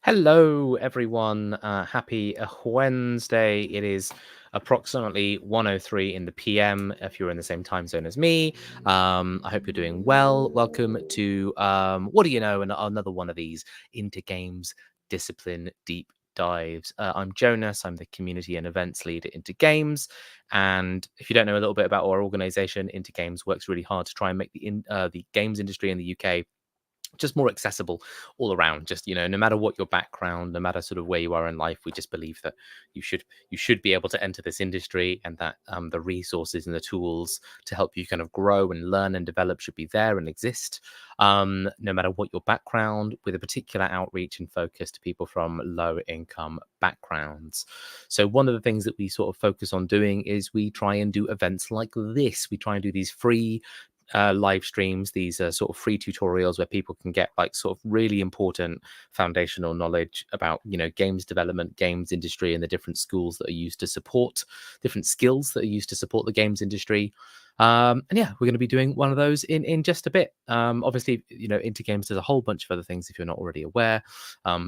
Hello, everyone. Happy Wednesday. It is approximately 1:03 in the PM if you're in the same time zone as me. I hope you're doing well. Welcome to What Do You Know? And another one of these Into Games Discipline Deep Dives. I'm Jonas. I'm the community and events lead at Into Games. And if you don't know a little bit about our organization, Into Games works really hard to try and make the games industry in the UK just more accessible all around. Just, no matter what your background, no matter sort of where you are in life, we just believe that you should be able to enter this industry, and that the resources and the tools to help you kind of grow and learn and develop should be there and exist, no matter what your background, with a particular outreach and focus to people from low income backgrounds. So one of the things that we sort of focus on doing is we try and do events like this. We try and do these free live streams. These are sort of free tutorials where people can get like sort of really important foundational knowledge about, games development, games industry, and the different schools that are used to support different skills that are used to support the games industry. And yeah, we're going to be doing one of those in just a bit. Obviously, Into Games does a whole bunch of other things if you're not already aware.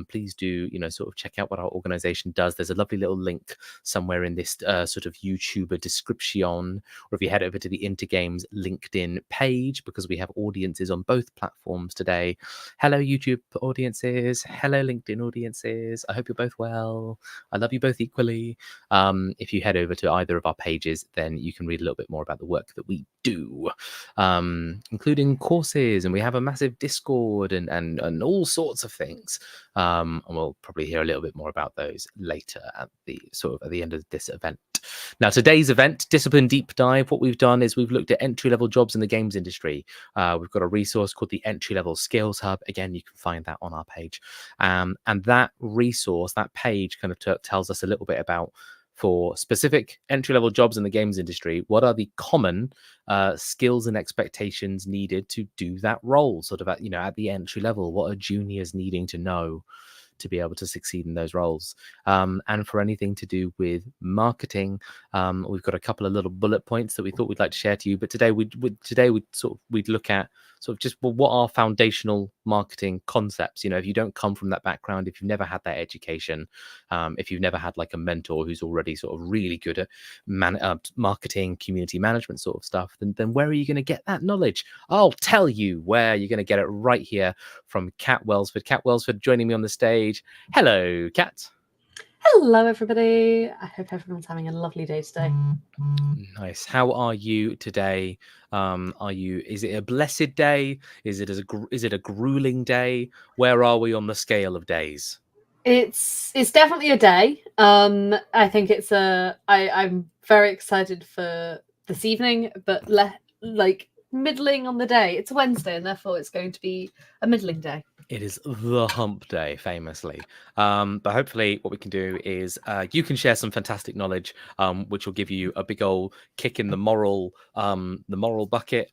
Please do, sort of check out what our organization does. There's a lovely little link somewhere in this sort of YouTuber description, or if you head over to the Into Games LinkedIn page, because we have audiences on both platforms today. Hello, YouTube audiences. Hello, LinkedIn audiences. I hope you're both well. I love you both equally. If you head over to either of our pages, then you can read a little bit more about the work that we do, including courses, and we have a massive Discord and all sorts of things. And we'll probably hear a little bit more about those later at the end of this event. Now, today's event, Discipline Deep Dive, what we've done is we've looked at entry-level jobs in the games industry. We've got a resource called the Entry-Level Skills Hub. Again, you can find that on our page. And that resource, that page kind of tells us a little bit about, for specific entry-level jobs in the games industry, what are the common skills and expectations needed to do that role, sort of at the entry level. What are juniors needing to know to be able to succeed in those roles? And for anything to do with marketing, we've got a couple of little bullet points that we thought we'd like to share to you. But today we'd look at sort of just what are foundational marketing concepts. If you don't come from that background, if you've never had that education, if you've never had like a mentor who's already sort of really good at marketing, community management sort of stuff, then where are you going to get that knowledge? I'll tell you where you're going to get it, right here from Kat Welsford. Kat Welsford joining me on the stage. Hello, Kat. Hello, everybody. I hope everyone's having a lovely day today. Nice. How are you today? Is it a blessed day? Is it a grueling day? Where are we on the scale of days? It's definitely a day. I think I'm very excited for this evening, but middling on the day. It's a Wednesday, and therefore it's going to be a middling day. It is the hump day, famously. But hopefully what we can do is you can share some fantastic knowledge, which will give you a big old kick in the moral bucket.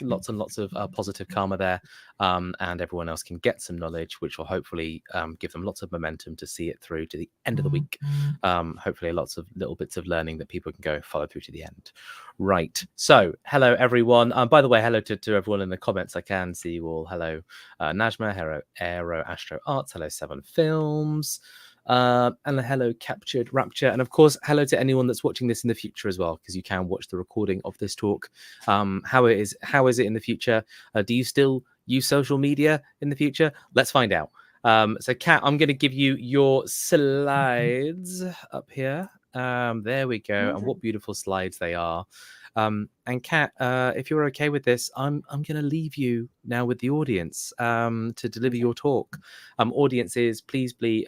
Lots and lots of positive karma there. And everyone else can get some knowledge, which will hopefully give them lots of momentum to see it through to the end of the week. Hopefully lots of little bits of learning that people can go follow through to the end. Right. So hello, everyone. By the way, hello to everyone in the comments. I can see you all. Hello, Najma, hello, Aero Astro Arts, hello, 7 Films, and hello, Captured Rapture. And of course, hello to anyone that's watching this in the future as well, because you can watch the recording of this talk. How is it in the future? Do you still use social media in the future? Let's find out. So Kat, I'm going to give you your slides up here. There we go. And what beautiful slides they are. And Kat, if you're okay with this, I'm going to leave you now with the audience to deliver your talk. Audiences, please be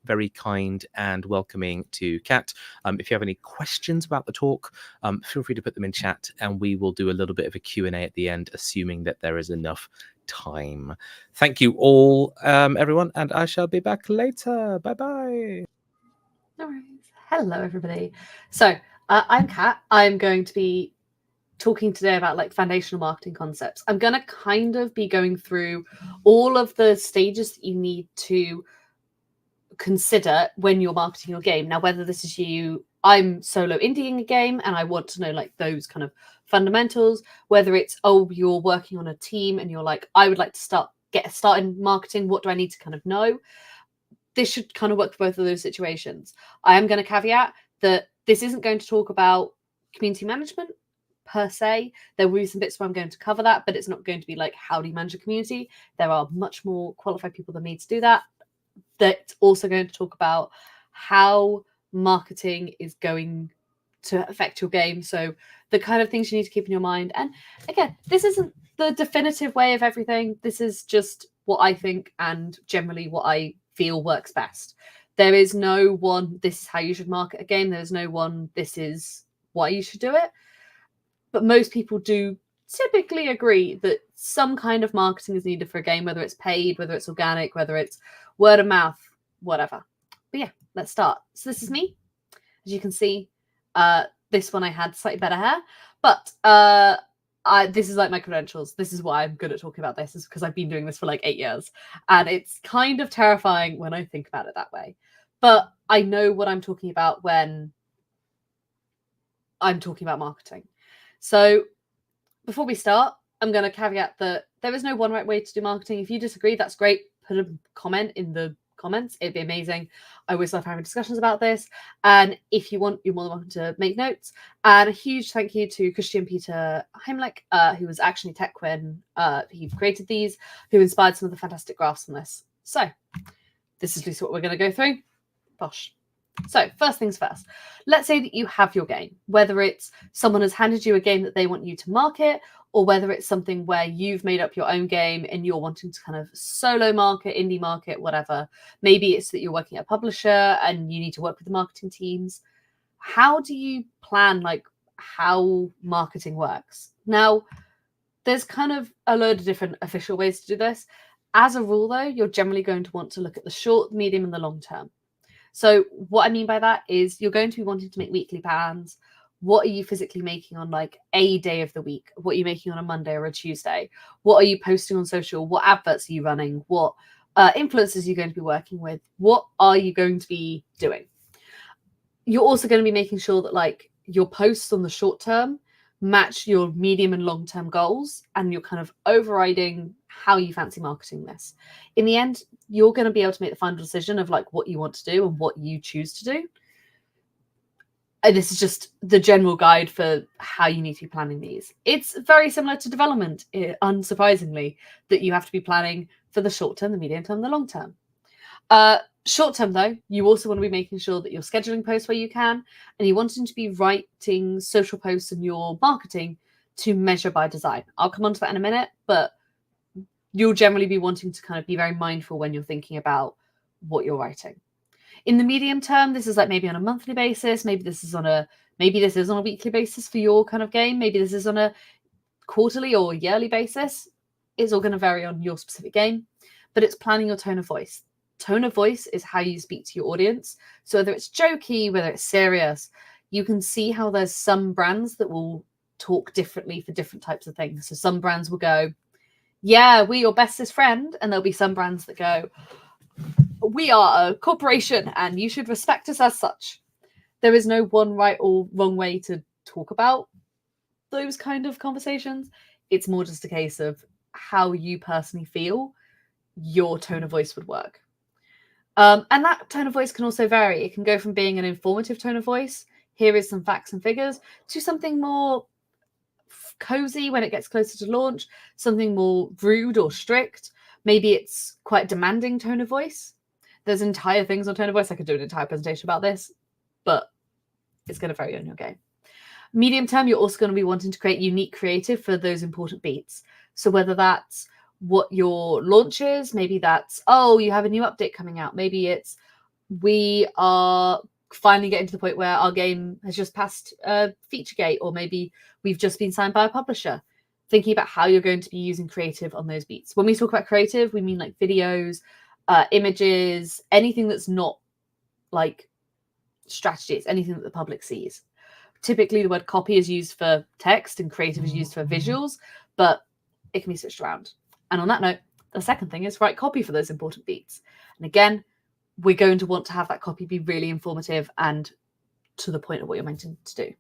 very kind and welcoming to Kat. If you have any questions about the talk, feel free to put them in chat, and we will do a little bit of a Q&A at the end, assuming that there is enough time. Thank you all, everyone, and I shall be back later. Bye-bye. No worries. Hello, everybody. So I'm Kat. I'm going to be talking today about foundational marketing concepts. I'm going to kind of be going through all of the stages that you need to consider when you're marketing your game. Now, whether this is you, I'm solo indieing a game and I want to know those kind of fundamentals, whether it's, you're working on a team and you're I would like to start get started marketing? What do I need to kind of know? This should kind of work for both of those situations. I am going to caveat that this isn't going to talk about community management per se. There will be some bits where I'm going to cover that, but it's not going to be like, how do you manage a community? There are much more qualified people that need to do that. That's also going to talk about how marketing is going to affect your game. So the kind of things you need to keep in your mind. And again, this isn't the definitive way of everything. This is just what I think and generally what I feel works best. There is no one, this is how you should market a game. There's no one, this is why you should do it. But most people do typically agree that some kind of marketing is needed for a game, whether it's paid, whether it's organic, whether it's word of mouth, whatever. But yeah, let's start. So this is me. As you can see, this one I had slightly better hair, but this is like my credentials. This is why I'm good at talking about this, is because I've been doing this for like 8 years. And it's kind of terrifying when I think about it that way. But I know what I'm talking about when I'm talking about marketing. So before we start, I'm going to caveat that there is no one right way to do marketing. If you disagree, that's great. Put a comment in the comments. It'd be amazing. I always love having discussions about this. And if you want, you're more than welcome to make notes. And a huge thank you to Christian Peter Heimlich, who was actually tech when he created these, who inspired some of the fantastic graphs on this. So this is just what we're going to go through. Posh. So first things first, let's say that you have your game, whether it's someone has handed you a game that they want you to market, or whether it's something where you've made up your own game and you're wanting to kind of solo market, indie market, whatever. Maybe it's that you're working at a publisher and you need to work with the marketing teams. How do you plan like how marketing works? Now, there's kind of a load of different official ways to do this. As a rule, though, you're generally going to want to look at the short, medium, and the long term. So what I mean by that is you're going to be wanting to make weekly plans. What are you physically making on like a day of the week? What are you making on a Monday or a Tuesday? What are you posting on social? What adverts are you running? What influencers are you going to be working with? What are you going to be doing? You're also going to be making sure that like your posts on the short term match your medium and long term goals, and you're kind of overriding how you fancy marketing this. In the end, you're going to be able to make the final decision of like what you want to do and what you choose to do. And this is just the general guide for how you need to be planning these. It's very similar to development, unsurprisingly, that you have to be planning for the short term, the medium term, the long term. Short term, though, you also want to be making sure that you're scheduling posts where you can, and you want to be writing social posts in your marketing to measure by design. I'll come on to that in a minute, but you'll generally be wanting to kind of be very mindful when you're thinking about what you're writing. In the medium term, this is like maybe on a monthly basis. Maybe this is on a weekly basis for your kind of game. Maybe this is on a quarterly or yearly basis. It's all going to vary on your specific game, but it's planning your tone of voice. Tone of voice is how you speak to your audience. So whether it's jokey, whether it's serious, you can see how there's some brands that will talk differently for different types of things. So some brands will go, yeah, we're your bestest friend. And there'll be some brands that go, we are a corporation and you should respect us as such. There is no one right or wrong way to talk about those kind of conversations. It's more just a case of how you personally feel your tone of voice would work. And that tone of voice can also vary. It can go from being an informative tone of voice, here is some facts and figures, to something more cozy when it gets closer to launch, something more rude or strict. Maybe it's quite demanding tone of voice. There's entire things on tone of voice. I could do an entire presentation about this, but it's going to vary on your game. Medium term, you're also going to be wanting to create unique creative for those important beats. So whether that's what your launch is, maybe that's, oh, you have a new update coming out. Maybe it's, we are finally getting to the point where our game has just passed feature gate, or maybe we've just been signed by a publisher. Thinking about how you're going to be using creative on those beats. When we talk about creative, we mean like videos, images, anything that's not like strategy. It's anything that the public sees. Typically, the word copy is used for text and creative is used for visuals, but it can be switched around. And on that note, the second thing is write copy for those important beats. And again, we're going to want to have that copy be really informative and to the point of what you're meant to do.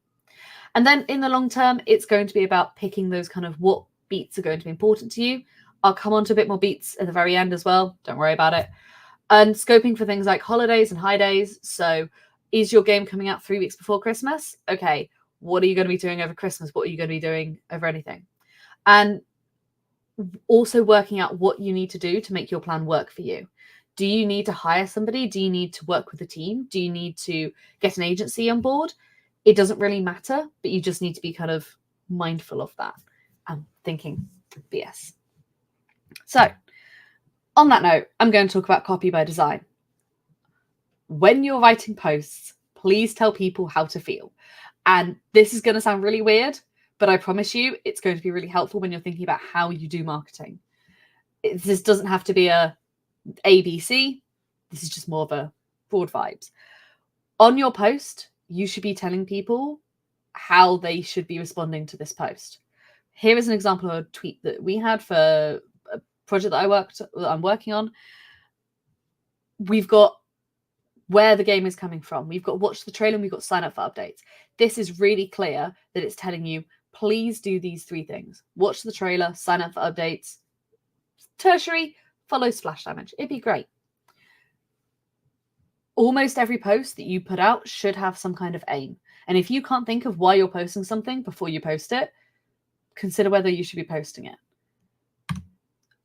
And then in the long term, it's going to be about picking those kind of what beats are going to be important to you. I'll come on to a bit more beats at the very end as well. Don't worry about it. And scoping for things like holidays and high days. So is your game coming out 3 weeks before Christmas? Okay, what are you going to be doing over Christmas? What are you going to be doing over anything? And also working out what you need to do to make your plan work for you. Do you need to hire somebody? Do you need to work with a team? Do you need to get an agency on board? It doesn't really matter, but you just need to be kind of mindful of that. I'm thinking BS. So on that note, I'm going to talk about copy by design. When you're writing posts, please tell people how to feel. And this is going to sound really weird, but I promise you it's going to be really helpful when you're thinking about how you do marketing. This doesn't have to be a ABC. This is just more of a broad vibes. On your post, you should be telling people how they should be responding to this post. Here is an example of a tweet that we had for a project that I'm working on. We've got where the game is coming from. We've got watch the trailer and we've got sign up for updates. This is really clear that it's telling you, please do these 3 things. Watch the trailer, sign up for updates, tertiary, follow splash damage. It'd be great. Almost every post that you put out should have some kind of aim. And if you can't think of why you're posting something before you post it, consider whether you should be posting it.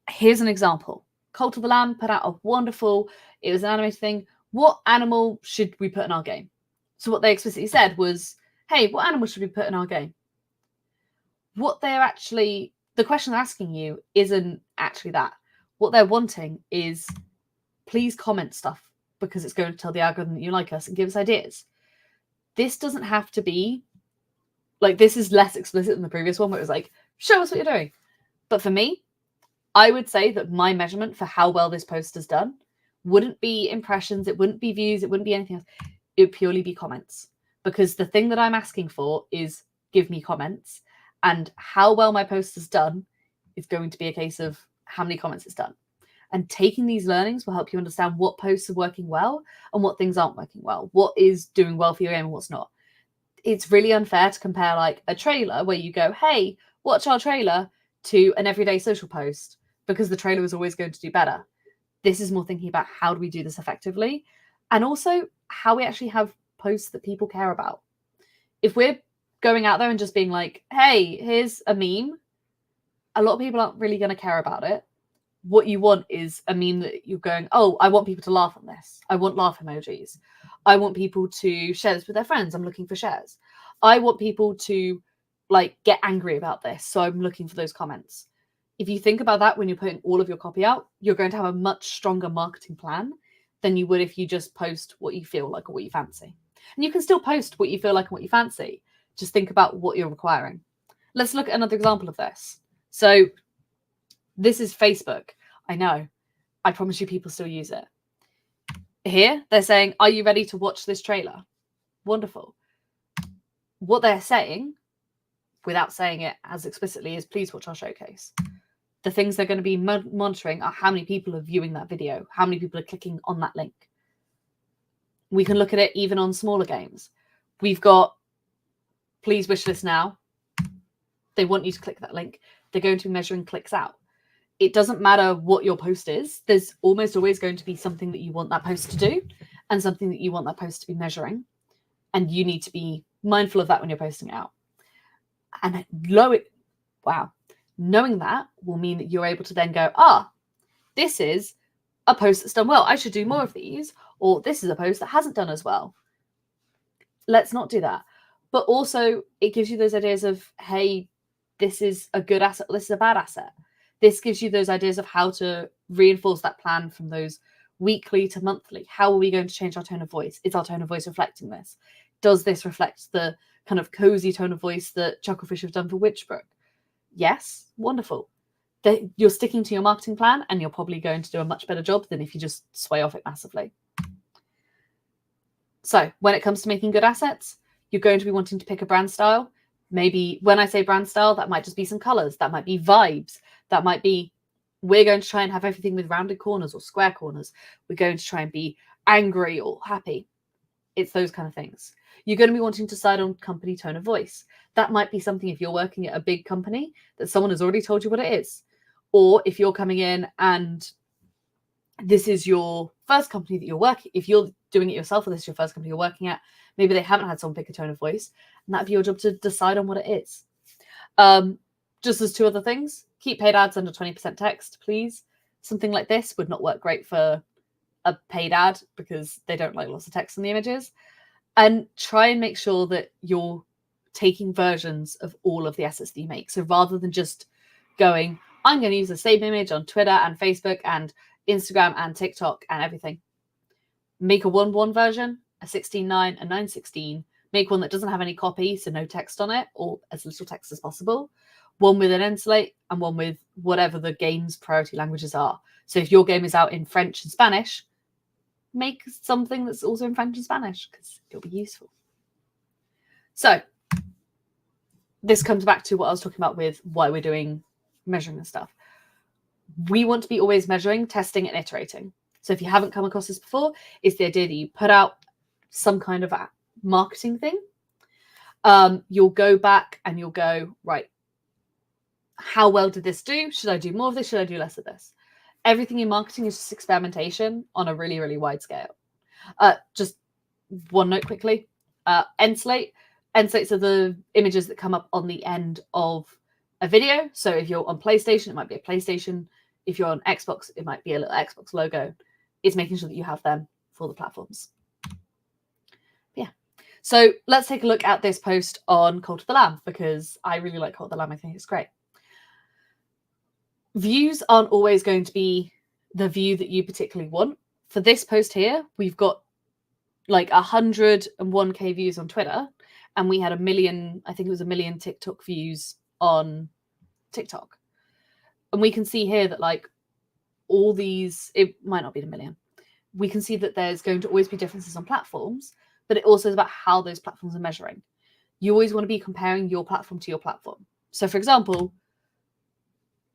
Here's an example. Cult of the Lamb put out a wonderful, it was an animated thing. What animal should we put in our game? So what they explicitly said was, hey, what animal should we put in our game? What they're actually, the question they're asking you isn't actually that. What they're wanting is, please comment stuff because it's going to tell the algorithm that you like us and give us ideas. This doesn't have to be, like, this is less explicit than the previous one where it was like, show us what you're doing. But for me, I would say that my measurement for how well this post has done wouldn't be impressions, it wouldn't be views, it wouldn't be anything else. It would purely be comments. Because the thing that I'm asking for is give me comments. And how well my post has done is going to be a case of how many comments it's done. And taking these learnings will help you understand what posts are working well and what things aren't working well. What is doing well for your game and what's not. It's really unfair to compare like a trailer where you go, hey, watch our trailer, to an everyday social post because the trailer is always going to do better. This is more thinking about how do we do this effectively and also how we actually have posts that people care about. If we're going out there and just being like, hey, here's a meme, a lot of people aren't really going to care about it. What you want is a meme that you're going, oh, I want people to laugh on this. I want laugh emojis. I want people to share this with their friends. I'm looking for shares. I want people to like get angry about this. So I'm looking for those comments. If you think about that when you're putting all of your copy out, you're going to have a much stronger marketing plan than you would if you just post what you feel like or what you fancy. And you can still post what you feel like and what you fancy. Just think about what you're requiring. Let's look at another example of this. So this is Facebook. I know. I promise you people still use it. Here, they're saying, are you ready to watch this trailer? Wonderful. What they're saying, without saying it as explicitly, is please watch our showcase. The things they're going to be monitoring are how many people are viewing that video, how many people are clicking on that link. We can look at it even on smaller games. We've got, please wish this now. They want you to click that link. They're going to be measuring clicks out. It doesn't matter what your post is. There's almost always going to be something that you want that post to do and something that you want that post to be measuring. And you need to be mindful of that when you're posting it out. And knowing that will mean that you're able to then go, this is a post that's done well. I should do more of these. Or this is a post that hasn't done as well. Let's not do that. But also it gives you those ideas of, hey, this is a good asset. This is a bad asset. This gives you those ideas of how to reinforce that plan from those weekly to monthly. How are we going to change our tone of voice? Is our tone of voice reflecting this? Does this reflect the kind of cozy tone of voice that Chucklefish have done for Witchbrook? Yes, wonderful. You're sticking to your marketing plan and you're probably going to do a much better job than if you just sway off it massively. So when it comes to making good assets, you're going to be wanting to pick a brand style. Maybe when I say brand style, that might just be some colors. That might be vibes. That might be, we're going to try and have everything with rounded corners or square corners. We're going to try and be angry or happy. It's those kind of things. You're going to be wanting to decide on company tone of voice. That might be something if you're working at a big company that someone has already told you what it is. Or if you're coming in and this is your first company that you're working, if you're doing it yourself or this is your first company you're working at, maybe they haven't had someone pick a tone of voice, and that'd be your job to decide on what it is. Just as 2 other things, keep paid ads under 20% text, please. Something like this would not work great for a paid ad because they don't like lots of text in the images. And try and make sure that you're taking versions of all of the assets that you make. So rather than just going, I'm going to use the same image on Twitter and Facebook and Instagram and TikTok and everything, make a 1:1 version, a 16:9, a 9:16. Make one that doesn't have any copy, so no text on it, or as little text as possible. One with an end slate and one with whatever the game's priority languages are. So if your game is out in French and Spanish, make something that's also in French and Spanish because it'll be useful. So this comes back to what I was talking about with why we're doing measuring and stuff. We want to be always measuring, testing, and iterating. So if you haven't come across this before, it's the idea that you put out some kind of a marketing thing. You'll go back and you'll go, right, how well did this do? Should I do more of this? Should I do less of this? Everything in marketing is just experimentation on a really, really wide scale. Just one note quickly. End slate. End slates are the images that come up on the end of a video. So if you're on PlayStation, it might be a PlayStation. If you're on Xbox, it might be a little Xbox logo. It's making sure that you have them for the platforms. Yeah. So let's take a look at this post on Cult of the Lamb because I really like Cult of the Lamb. I think it's great. Views aren't always going to be the view that you particularly want. For this post here, we've got like 101k views on Twitter, and we had 1 million, I think it was 1 million TikTok views on TikTok. And we can see here that like all these, it might not be 1 million. We can see that there's going to always be differences on platforms, but it also is about how those platforms are measuring. You always want to be comparing your platform to your platform. So for example,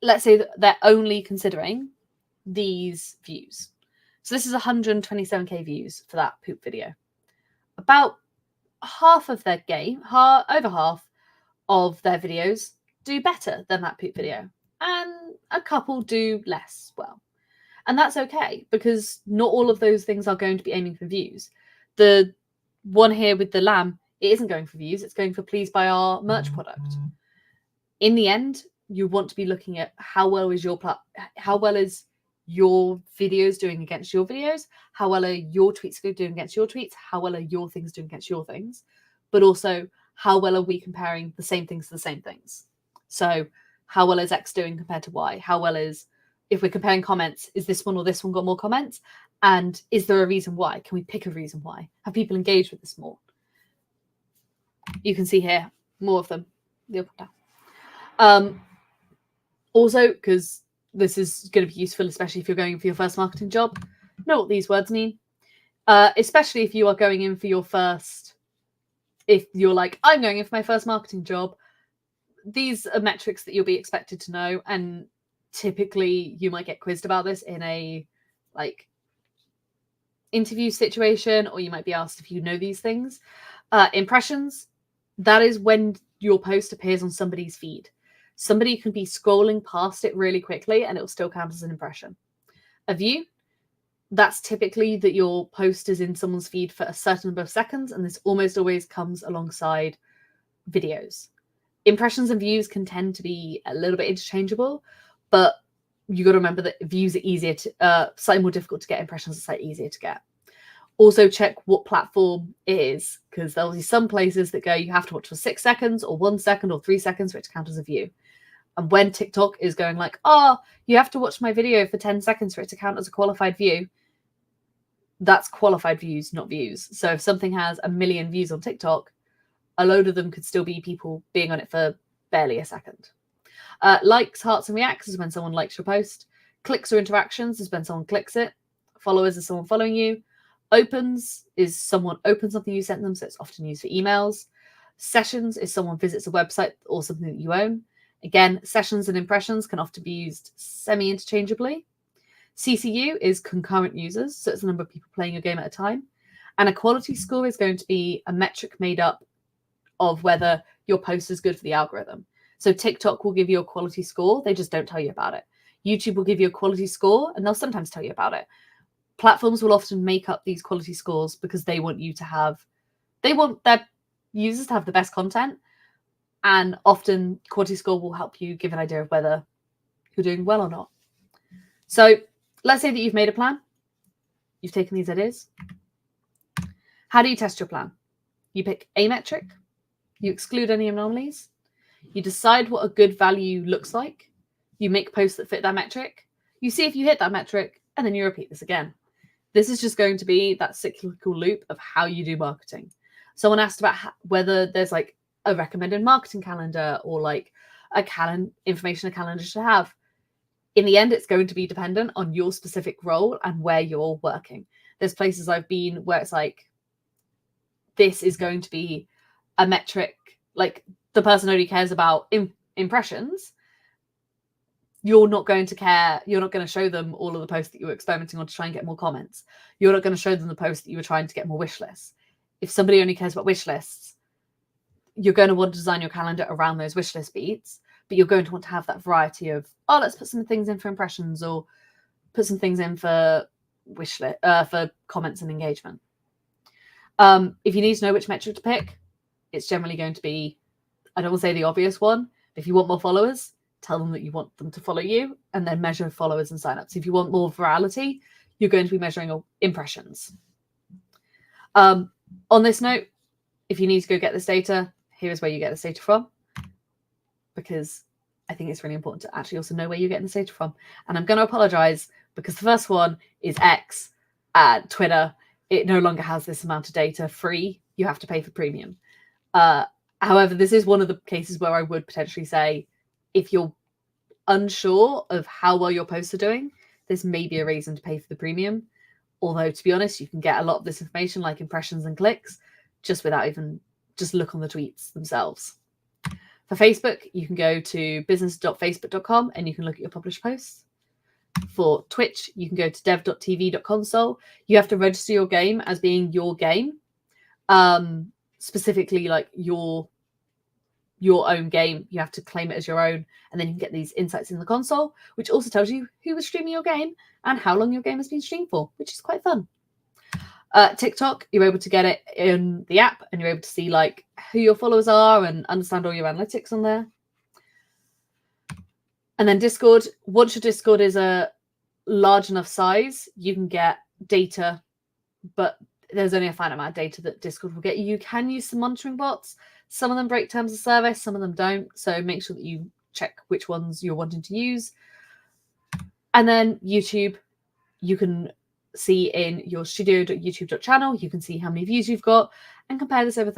let's say that they're only considering these views. So this is 127k views for that poop video. About half of their game, over half of their videos do better than that poop video. And a couple do less well. And that's okay, because not all of those things are going to be aiming for views. The one here with the lamb, it isn't going for views, it's going for please buy our merch product. In the end, you want to be looking at how well is your videos doing against your videos, how well are your tweets doing against your tweets, how well are your things doing against your things, but also how well are we comparing the same things to the same things. So how well is X doing compared to Y? How well is, if we're comparing comments, is this one or this one got more comments? And is there a reason why? Can we pick a reason why? Have people engaged with this more? You can see here more of them. The up and down. Also, because this is going to be useful, especially if you're going for your first marketing job, know what these words mean. Especially if you are going in for your first, if you're like, I'm going in for my first marketing job, these are metrics that you'll be expected to know. And typically you might get quizzed about this in a like interview situation, or you might be asked if you know these things. Impressions, that is when your post appears on somebody's feed. Somebody can be scrolling past it really quickly and it'll still count as an impression. A view, that's typically that your post is in someone's feed for a certain number of seconds, and this almost always comes alongside videos. Impressions and views can tend to be a little bit interchangeable, but you got to remember that views are easier to, slightly more difficult to get, impressions are slightly easier to get. Also check what platform it is, because there'll be some places that go, you have to watch for 6 seconds or 1 second or 3 seconds for it to count as a view. And when TikTok is going like, oh, you have to watch my video for 10 seconds for it to count as a qualified view, that's qualified views, not views. So if something has 1 million views on TikTok, a load of them could still be people being on it for barely a second. Likes, hearts, and reacts is when someone likes your post. Clicks or interactions is when someone clicks it. Followers is someone following you. Opens is someone opens something you sent them, so it's often used for emails. Sessions is someone visits a website or something that you own. Again, sessions and impressions can often be used semi-interchangeably. CCU is concurrent users, so it's the number of people playing your game at a time. And a quality score is going to be a metric made up of whether your post is good for the algorithm. So TikTok will give you a quality score, they just don't tell you about it. YouTube will give you a quality score and they'll sometimes tell you about it. Platforms will often make up these quality scores because they want their users to have the best content. And often quality score will help you give an idea of whether you're doing well or not. So let's say that you've made a plan. You've taken these ideas. How do you test your plan? You pick a metric. You exclude any anomalies. You decide what a good value looks like. You make posts that fit that metric. You see if you hit that metric, and then you repeat this again. This is just going to be that cyclical loop of how you do marketing. Someone asked about whether there's like a recommended marketing calendar or like information a calendar should have. In the end, it's going to be dependent on your specific role and where you're working. There's places I've been where it's like, this is going to be a metric, like the person only cares about impressions. You're not going to care. You're not going to show them all of the posts that you were experimenting on to try and get more comments. You're not going to show them the posts that you were trying to get more wish lists. If somebody only cares about wish lists, you're going to want to design your calendar around those wish list beats, but you're going to want to have that variety of, let's put some things in for impressions or put some things in for wish list, for comments and engagement. If you need to know which metric to pick, it's generally going to be, I don't want to say the obvious one. If you want more followers, tell them that you want them to follow you and then measure followers and signups. If you want more virality, you're going to be measuring impressions. On this note, if you need to go get this data, here is where you get this data from, because I think it's really important to actually also know where you're getting this data from. And I'm going to apologize because the first one is X at Twitter. It no longer has this amount of data free. You have to pay for premium. However, this is one of the cases where I would potentially say, if you're unsure of how well your posts are doing, this may be a reason to pay for the premium. Although, to be honest, you can get a lot of this information like impressions and clicks just without even just look on the tweets themselves. For Facebook, you can go to business.facebook.com and you can look at your published posts. For Twitch, you can go to dev.tv.console. You have to register your game as being your game, specifically like your own game. You have to claim it as your own, and then you can get these insights in the console, which also tells you who was streaming your game and how long your game has been streamed for, which is quite fun. TikTok, you're able to get it in the app and you're able to see like who your followers are and understand all your analytics on there. And then Discord, once your Discord is a large enough size, you can get data, but there's only a finite amount of data that Discord will get you. You can use some monitoring bots. Some of them break terms of service, some of them don't. So make sure that you check which ones you're wanting to use. And then YouTube, you can see in your studio.youtube.channel, you can see how many views you've got and compare this over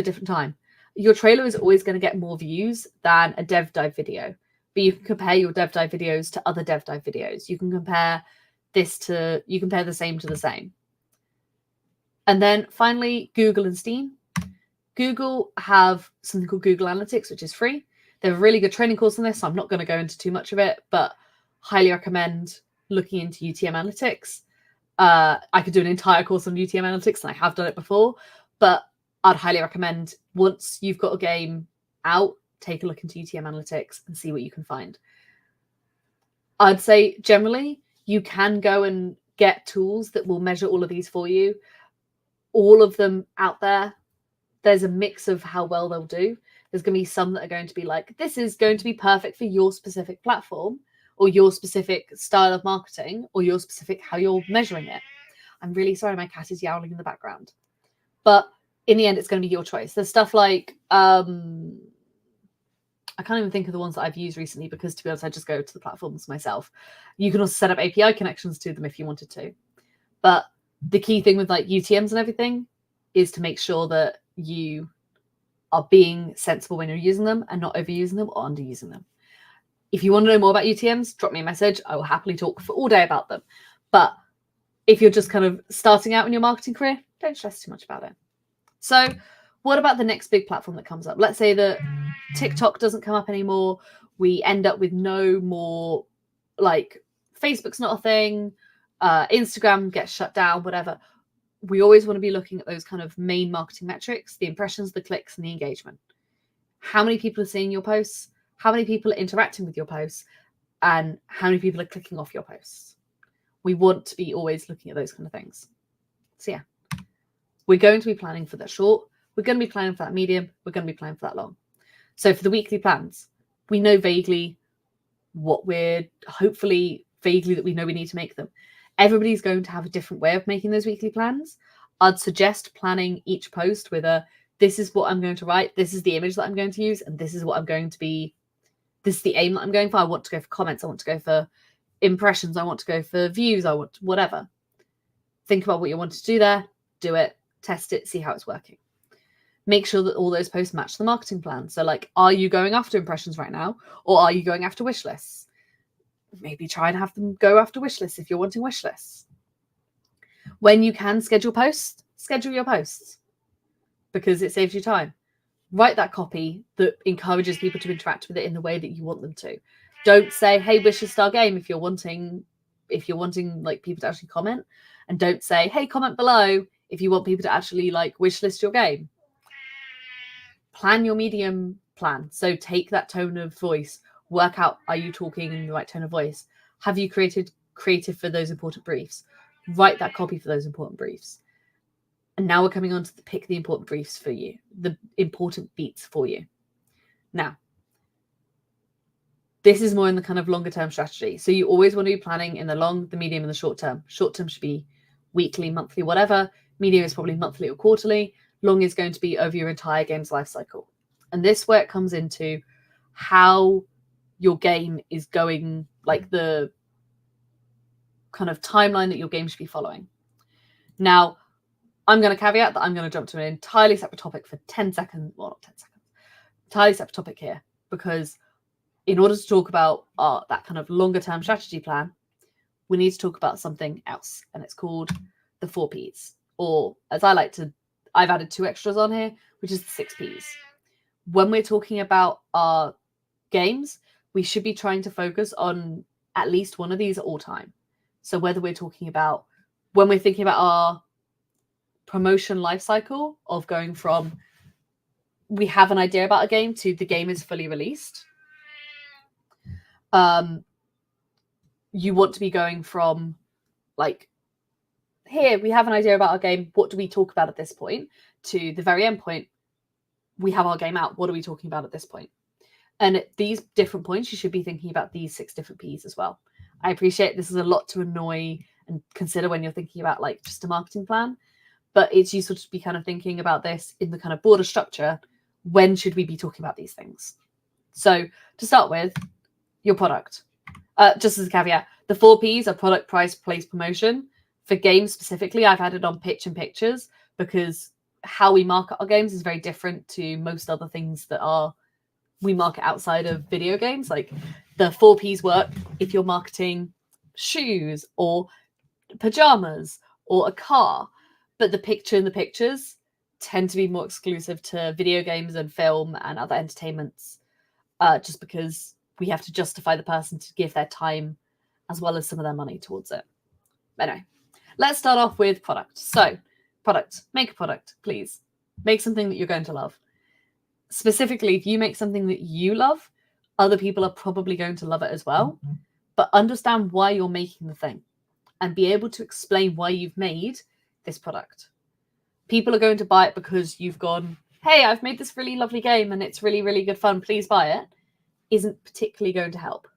different time. Your trailer is always going to get more views than a dev dive video, but you can compare your dev dive videos to other dev dive videos. You can compare the same to the same. And then finally, Google and Steam. Google have something called Google Analytics, which is free. They have a really good training course on this, so I'm not going to go into too much of it, but highly recommend looking into UTM Analytics. I could do an entire course on UTM Analytics, and I have done it before, but I'd highly recommend once you've got a game out, take a look into UTM Analytics and see what you can find. I'd say generally you can go and get tools that will measure all of these for you. All of them out there, there's a mix of how well they'll do. There's going to be some that are going to be like, this is going to be perfect for your specific platform or your specific style of marketing or your specific how you're measuring it. I'm really sorry, my cat is yowling in the background. But in the end, it's going to be your choice. There's stuff like, I can't even think of the ones that I've used recently because, to be honest, I just go to the platforms myself. You can also set up API connections to them if you wanted to. But the key thing with like UTMs and everything is to make sure that you are being sensible when you're using them and not overusing them or underusing them. If you want to know more about UTMs, drop me a message. I will happily talk for all day about them. But if you're just kind of starting out in your marketing career, don't stress too much about it. So what about the next big platform that comes up? Let's say that TikTok doesn't come up anymore. We end up with no more, like Facebook's not a thing. Instagram gets shut down, whatever. We always want to be looking at those kind of main marketing metrics, the impressions, the clicks, and the engagement. How many people are seeing your posts? How many people are interacting with your posts? and how many people are clicking off your posts. We want to be always looking at those kind of things. So yeah, we're going to be planning for that short. We're going to be planning for that medium. We're going to be planning for that long. So for the weekly plans, we know vaguely what we're hopefully vaguely that we know we need to make them. Everybody's going to have a different way of making those weekly plans. I'd suggest planning each post with a, this is what I'm going to write, this is the image that I'm going to use, and this is what I'm going to be, this is the aim that I'm going for. I want to go for comments, I want to go for impressions, I want to go for views, I want whatever. Think about what you want to do there, do it, test it, see how it's working. Make sure that all those posts match the marketing plan. So like, are you going after impressions right now, or are you going after wish lists? Maybe try and have them go after wish lists if you're wanting wish lists. When you can schedule posts, schedule your posts because it saves you time. Write that copy that encourages people to interact with it in the way that you want them to. Don't say, hey, wish list our game if you're wanting like people to actually comment, and don't say, hey, comment below if you want people to actually like wish list your game. Plan your medium plan. So take that tone of voice, work out, are you talking in the right tone of voice? Have you created creative for those important briefs? Write that copy for those important briefs. And now we're coming on to pick the important briefs for you, the important beats for you. Now, this is more in the kind of longer term strategy. So you always want to be planning in the long, the medium, and the short term. Short term should be weekly, monthly, whatever. Medium is probably monthly or quarterly. Long is going to be over your entire game's life cycle. And this where it comes into how your game is going, like the kind of timeline that your game should be following. Now, I'm going to caveat that I'm going to jump to an entirely separate topic for 10 seconds. Well, not 10 seconds. Entirely separate topic here, because in order to talk about that kind of longer term strategy plan, we need to talk about something else. And it's called the 4 Ps. Or as I like to, I've added 2 extras on here, which is the 6 Ps. When we're talking about our games, we should be trying to focus on at least one of these at all time. So whether we're talking about, when we're thinking about our promotion life cycle of going from we have an idea about a game to the game is fully released, you want to be going from like, here we have an idea about our game, what do we talk about at this point, to the very end point, we have our game out, what are we talking about at this point? And at these different points, you should be thinking about these 6 different Ps as well. I appreciate this is a lot to annoy and consider when you're thinking about like just a marketing plan, but it's useful to be kind of thinking about this in the kind of broader structure. When should we be talking about these things? So to start with, your product. Just as a caveat, the 4 Ps are product, price, place, promotion. For games specifically, I've added on pitch and pictures because how we market our games is very different to most other things that we market outside of video games. Like the 4 Ps work if you're marketing shoes or pajamas or a car, but the picture in the pictures tend to be more exclusive to video games and film and other entertainments, just because we have to justify the person to give their time as well as some of their money towards it. Anyway, let's start off with product. So product, make a product, please. Make something that you're going to love. Specifically, if you make something that you love, other people are probably going to love it as well. But understand why you're making the thing and be able to explain why you've made this product. People are going to buy it because you've gone, hey, I've made this really lovely game and it's really, really good fun, please buy it, isn't particularly going to help.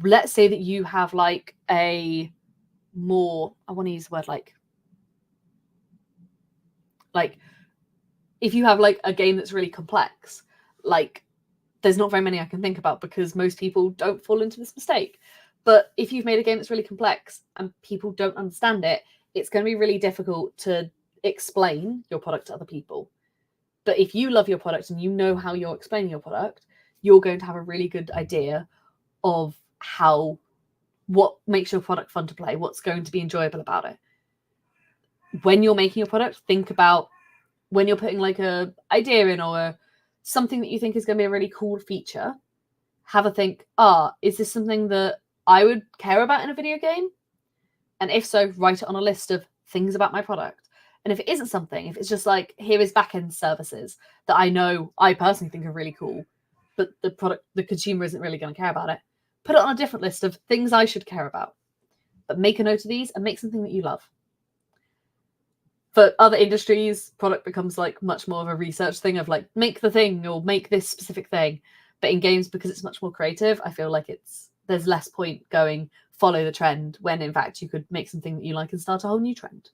Let's say that you have like a more, I want to use the word like if you have like a game that's really complex, like there's not very many I can think about because most people don't fall into this mistake. But if you've made a game that's really complex and people don't understand it, it's going to be really difficult to explain your product to other people. But if you love your product and you know how you're explaining your product, you're going to have a really good idea of what makes your product fun to play, what's going to be enjoyable about it. When you're making a product, think about when you're putting like a idea in or something that you think is going to be a really cool feature, have a think, is this something that I would care about in a video game? And if so, write it on a list of things about my product. And if it isn't something, if it's just like, here is backend services that I know I personally think are really cool, but the consumer isn't really going to care about it. Put it on a different list of things I should care about. But make a note of these and make something that you love. For other industries, product becomes like much more of a research thing of like, make the thing or make this specific thing. But in games, because it's much more creative, I feel like there's less point going follow the trend when in fact you could make something that you like and start a whole new trend.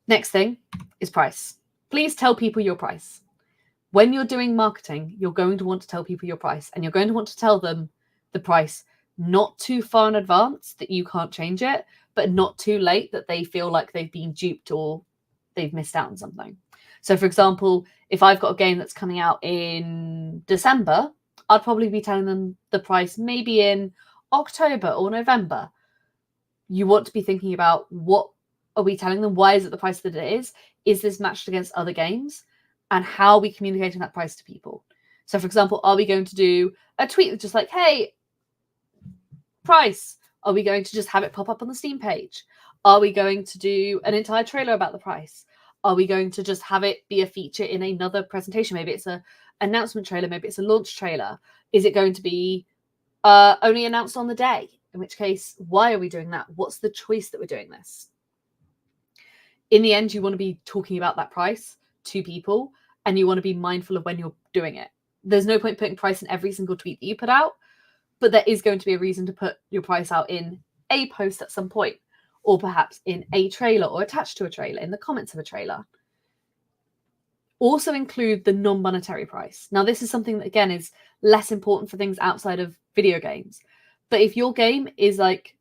Next thing is price. Please tell people your price. When you're doing marketing, you're going to want to tell people your price, and you're going to want to tell them the price not too far in advance that you can't change it, but not too late that they feel like they've been duped or they've missed out on something. So for example, if I've got a game that's coming out in December, I'd probably be telling them the price maybe in October or November. You want to be thinking about, what are we telling them? Why is it the price that it is? Is this matched against other games? And how are we communicating that price to people? So for example, are we going to do a tweet that's just like, hey, price? Are we going to just have it pop up on the Steam page? Are we going to do an entire trailer about the price? Are we going to just have it be a feature in another presentation? Maybe it's an announcement trailer. Maybe it's a launch trailer. Is it going to be only announced on the day? In which case, why are we doing that? What's the choice that we're doing this? In the end, you want to be talking about that price to people, and you want to be mindful of when you're doing it. There's no point putting price in every single tweet that you put out, but there is going to be a reason to put your price out in a post at some point, or perhaps in a trailer or attached to a trailer, in the comments of a trailer. Also include the non-monetary price. Now, this is something that, again, is less important for things outside of video games. But if your game is like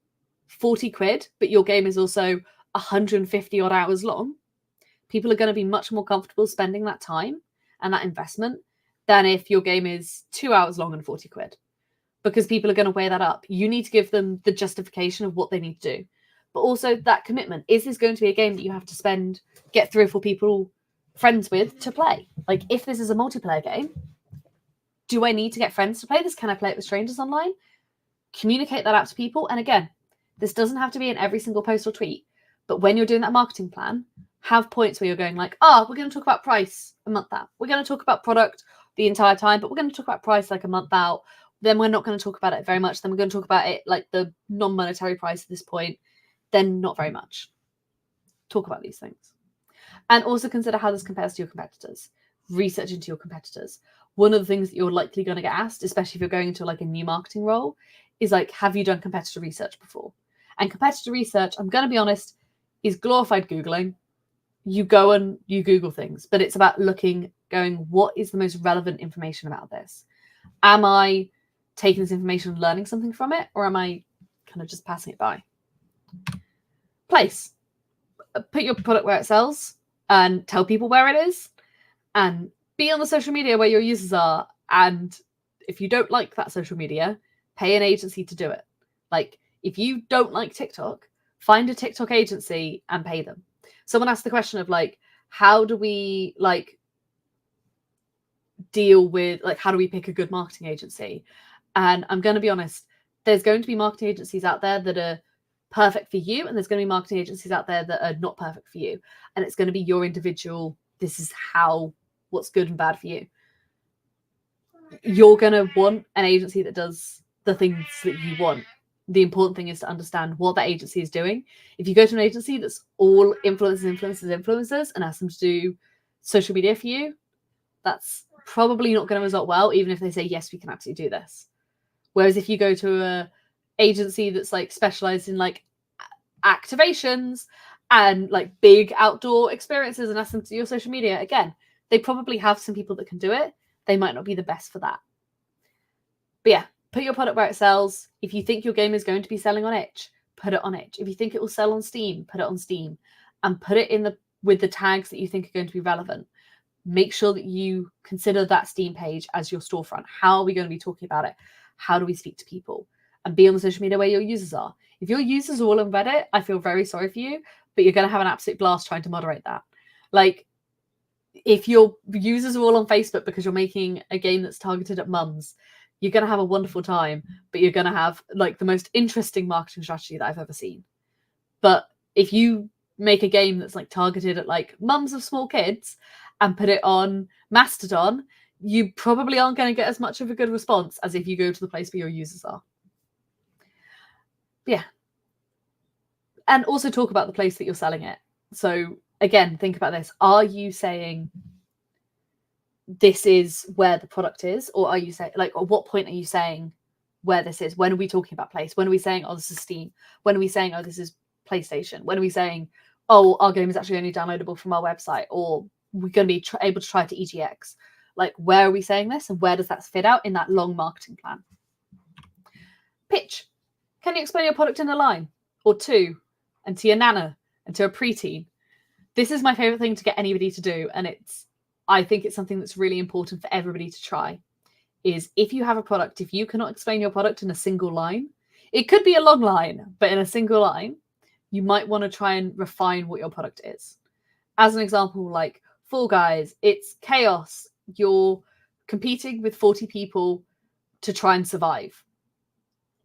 40 quid, but your game is also 150 odd hours long, people are going to be much more comfortable spending that time and that investment than if your game is 2 hours long and 40 quid. Because people are going to weigh that up. You need to give them the justification of what they need to do. But also that commitment. Is this going to be a game that you have to get 3 or 4 people friends with to play? Like, if this is a multiplayer game, do I need to get friends to play this? Can I play it with strangers online? Communicate that out to people. And again, this doesn't have to be in every single post or tweet. But when you're doing that marketing plan, have points where you're going like, we're going to talk about price a month out. We're going to talk about product the entire time, but we're going to talk about price like a month out. Then we're not going to talk about it very much. Then we're going to talk about it like the non-monetary price at this point. Then not very much. Talk about these things. And also consider how this compares to your competitors. Research into your competitors. One of the things that you're likely going to get asked, especially if you're going into like a new marketing role, is like, have you done competitor research before? And competitor research, I'm going to be honest, is glorified Googling. You go and you Google things, but it's about going, what is the most relevant information about this? Am I taking this information and learning something from it, or am I kind of just passing it by? Place. Put your product where it sells and tell people where it is, and be on the social media where your users are. And if you don't like that social media, pay an agency to do it. Like, if you don't like TikTok, find a TikTok agency and pay them. Someone asked the question of like, how do we like deal with like, how do we pick a good marketing agency? And I'm going to be honest, there's going to be marketing agencies out there that are perfect for you, and there's going to be marketing agencies out there that are not perfect for you. And it's going to be your individual, this is what's good and bad for you. You're going to want an agency that does the things that you want. The important thing is to understand what that agency is doing. If you go to an agency that's all influencers and ask them to do social media for you, that's probably not going to result well, even if they say, yes, we can absolutely do this. Whereas if you go to a agency that's like specialized in like activations and like big outdoor experiences and ask them to do your social media, again, they probably have some people that can do it. They might not be the best for that. But yeah, put your product where it sells. If you think your game is going to be selling on itch, put it on itch. If you think it will sell on Steam, put it on Steam, and put it with the tags that you think are going to be relevant. Make sure that you consider that Steam page as your storefront. How are we going to be talking about it? How do we speak to people? And be on the social media where your users are. If your users are all on Reddit, I feel very sorry for you, but you're going to have an absolute blast trying to moderate that. Like, if your users are all on Facebook because you're making a game that's targeted at mums, you're going to have a wonderful time, but you're going to have like the most interesting marketing strategy that I've ever seen. But if you make a game that's like targeted at like mums of small kids and put it on Mastodon, you probably aren't going to get as much of a good response as if you go to the place where your users are. Yeah. And also talk about the place that you're selling it. So again, think about this. Are you saying this is where the product is? Or are you saying, like, at what point are you saying where this is? When are we talking about place? When are we saying, oh, this is Steam? When are we saying, oh, this is PlayStation? When are we saying, oh, our game is actually only downloadable from our website? Or we're going to be able to try it to EGX? Like, where are we saying this? And where does that fit out in that long marketing plan? Pitch. Can you explain your product in a line or two, and to your nana and to a preteen? This is my favorite thing to get anybody to do. And I think it's something that's really important for everybody to try. Is if you have a product, if you cannot explain your product in a single line, it could be a long line, but in a single line, you might want to try and refine what your product is. As an example, like Fall Guys, it's chaos. You're competing with 40 people to try and survive.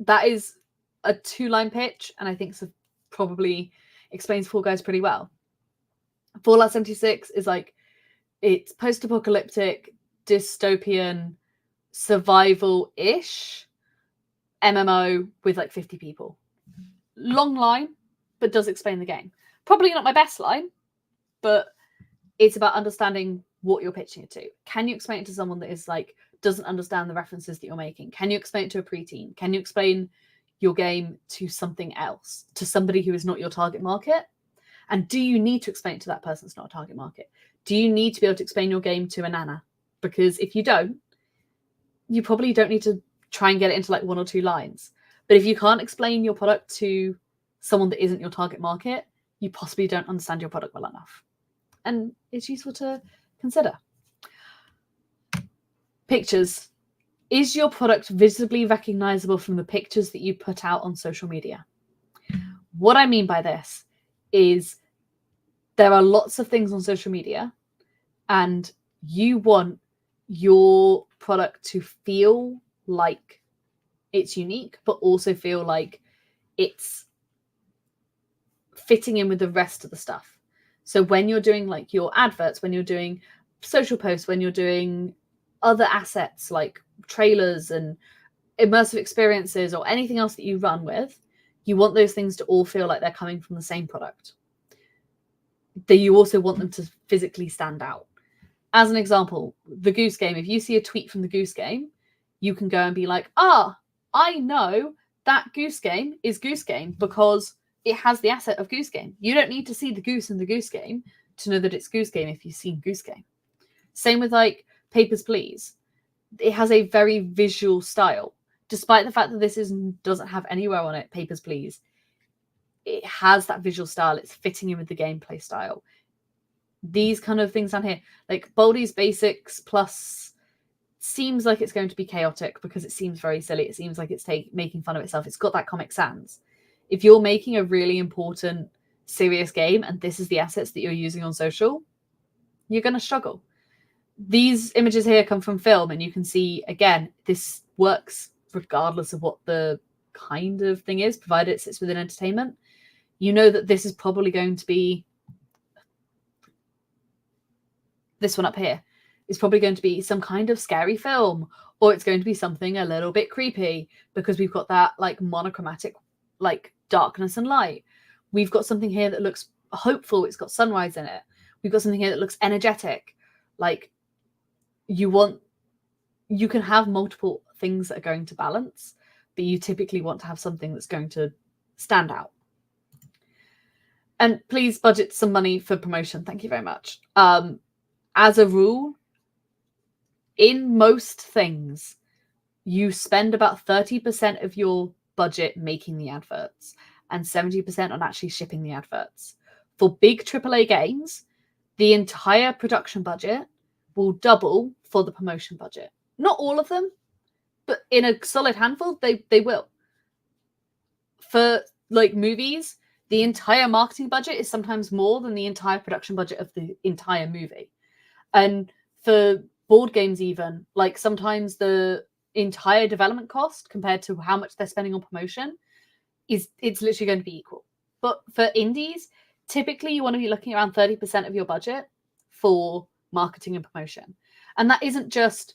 That is a 2-line pitch, and I think probably explains Fall Guys pretty well. Fallout 76 is like, it's post-apocalyptic, dystopian, survival-ish MMO with like 50 people. Long line, but does explain the game. Probably not my best line, but it's about understanding what you're pitching it to. Can you explain it to someone that is like, doesn't understand the references that you're making? Can you explain it to a preteen? Can you explain your game to something else, to somebody who is not your target market? And do you need to explain it to that person that's not a target market? Do you need to be able to explain your game to a nana? Because if you don't, you probably don't need to try and get it into like 1 or 2 lines. But if you can't explain your product to someone that isn't your target market, you possibly don't understand your product well enough. And it's useful to consider. Pictures. Is your product visibly recognizable from the pictures that you put out on social media? What I mean by this is there are lots of things on social media, and you want your product to feel like it's unique, but also feel like it's fitting in with the rest of the stuff. So when you're doing like your adverts, when you're doing social posts, when you're doing other assets like trailers and immersive experiences or anything else that you run with, you want those things to all feel like they're coming from the same product. That you also want them to physically stand out. As an example, the Goose Game, if you see a tweet from the Goose Game, you can go and be like, I know that Goose Game is Goose Game because it has the asset of Goose Game. You don't need to see the goose in the Goose Game to know that it's Goose Game if you've seen Goose Game. Same with like Papers, Please. It has a very visual style. Despite the fact that this doesn't have anywhere on it, Papers, Please, it has that visual style. It's fitting in with the gameplay style. These kind of things down here, like Baldi's Basics Plus, seems like it's going to be chaotic because it seems very silly. It seems like it's making fun of itself. It's got that Comic Sans. If you're making a really important, serious game and this is the assets that you're using on social, you're going to struggle. These images here come from film, and you can see, again, this works regardless of what the kind of thing is, provided it sits within entertainment. You know that this is probably going to be, this one up here is probably going to be some kind of scary film, or it's going to be something a little bit creepy because we've got that like monochromatic, like darkness and light. We've got something here that looks hopeful. It's got sunrise in it. We've got something here that looks energetic. Like you can have multiple things that are going to balance, but you typically want to have something that's going to stand out. And please budget some money for promotion. Thank you very much. As a rule, in most things, you spend about 30% of your budget making the adverts and 70% on actually shipping the adverts. For big AAA games, the entire production budget will double for the promotion budget. Not all of them, but in a solid handful, they will. For like movies, the entire marketing budget is sometimes more than the entire production budget of the entire movie. And for board games even, like sometimes the entire development cost compared to how much they're spending on promotion it's literally going to be equal. But for indies, typically you want to be looking around 30% of your budget for marketing and promotion. And that isn't just,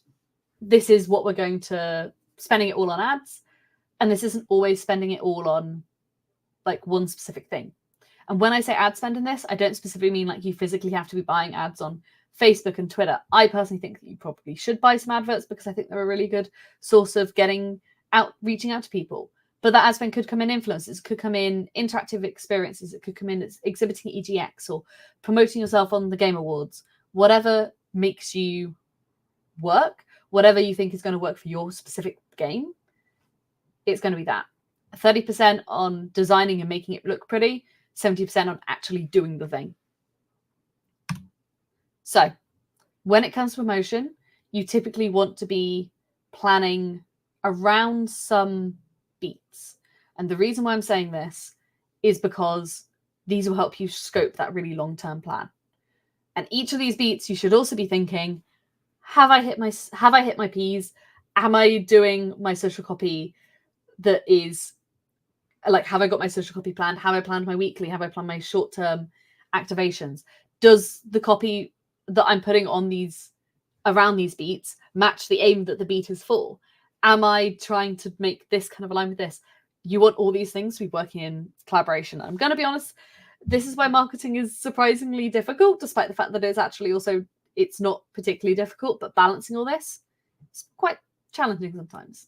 this is what we're going to, spending it all on ads. And this isn't always spending it all on like one specific thing. And when I say ad spend in this, I don't specifically mean like you physically have to be buying ads on Facebook and Twitter. I personally think that you probably should buy some adverts because I think they're a really good source of reaching out to people. But that ad spend could come in influencers, could come in interactive experiences, it could come in as exhibiting EGX or promoting yourself on the Game Awards. Whatever makes you work, whatever you think is going to work for your specific game, it's going to be that. 30% on designing and making it look pretty, 70% on actually doing the thing. So when it comes to promotion, you typically want to be planning around some beats. And the reason why I'm saying this is because these will help you scope that really long-term plan. And each of these beats, you should also be thinking, have I hit my Ps? Am I doing my social copy that is like, have I got my social copy planned? Have I planned my weekly? Have I planned my short-term activations? Does the copy that I'm putting on these around these beats match the aim that the beat is for? Am I trying to make this kind of align with this? You want all these things to be working in collaboration. I'm going to be honest, this is why marketing is surprisingly difficult, despite the fact that it's not particularly difficult, but balancing all this is quite challenging sometimes.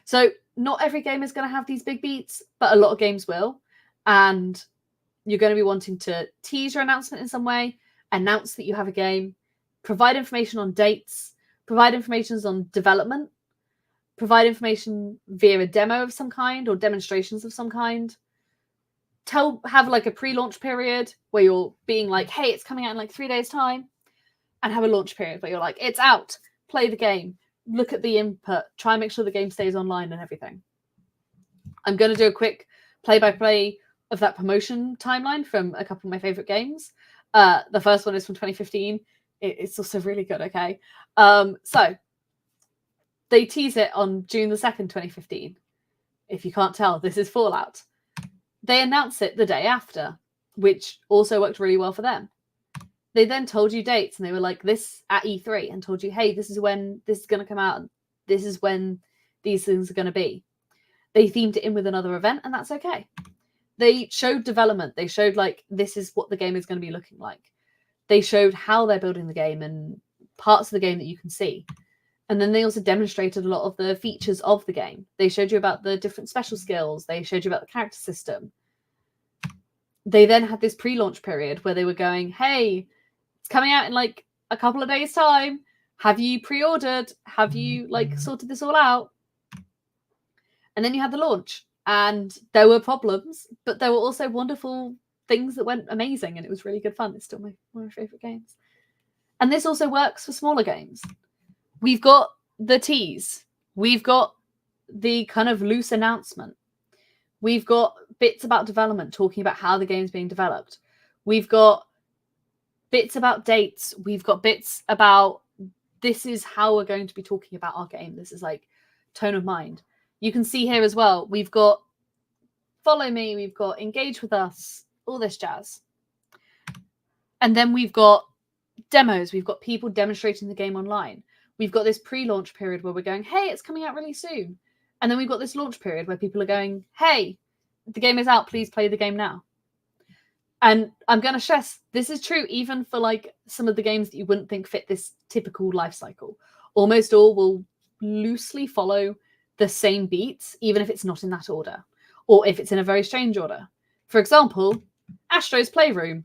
So not every game is going to have these big beats, but a lot of games will. And you're going to be wanting to tease your announcement in some way, announce that you have a game, provide information on dates, provide information on development, provide information via a demo of some kind or demonstrations of some kind. Have like a pre-launch period where you're being like, hey, it's coming out in like 3 days' time, and have a launch period where you're like, it's out, play the game, look at the input, try and make sure the game stays online and everything. I'm going to do a quick play-by-play of that promotion timeline from a couple of my favorite games. The first one is from 2015. It's also really good, okay? So they tease it on June the 2nd, 2015. If you can't tell, this is Fallout. They announce it the day after, which also worked really well for them. They then told you dates, and they were like, this at E3, and told you, hey, this is when this is going to come out, and this is when these things are going to be. They themed it in with another event, and that's okay. They showed development. They showed, like, this is what the game is going to be looking like. They showed how they're building the game and parts of the game that you can see. And then they also demonstrated a lot of the features of the game. They showed you about the different special skills. They showed you about the character system. They then had this pre-launch period where they were going, hey, it's coming out in like a couple of days' time. Have you pre-ordered? Have you like sorted this all out? And then you had the launch, and there were problems, but there were also wonderful things that went amazing, and it was really good fun. It's still one of my favorite games. And this also works for smaller games. We've got the tease. We've got the kind of loose announcement. We've got bits about development, talking about how the game's being developed. We've got bits about dates. We've got bits about this is how we're going to be talking about our game. This is like tone of mind. You can see here as well, we've got follow me, we've got engage with us, all this jazz. And then we've got demos. We've got people demonstrating the game online. We've got this pre-launch period where we're going, hey, it's coming out really soon. And then we've got this launch period where people are going, hey, the game is out, please play the game now. And I'm going to stress, this is true even for like some of the games that you wouldn't think fit this typical life cycle. Almost all will loosely follow the same beats, even if it's not in that order, or if it's in a very strange order. For example, Astro's Playroom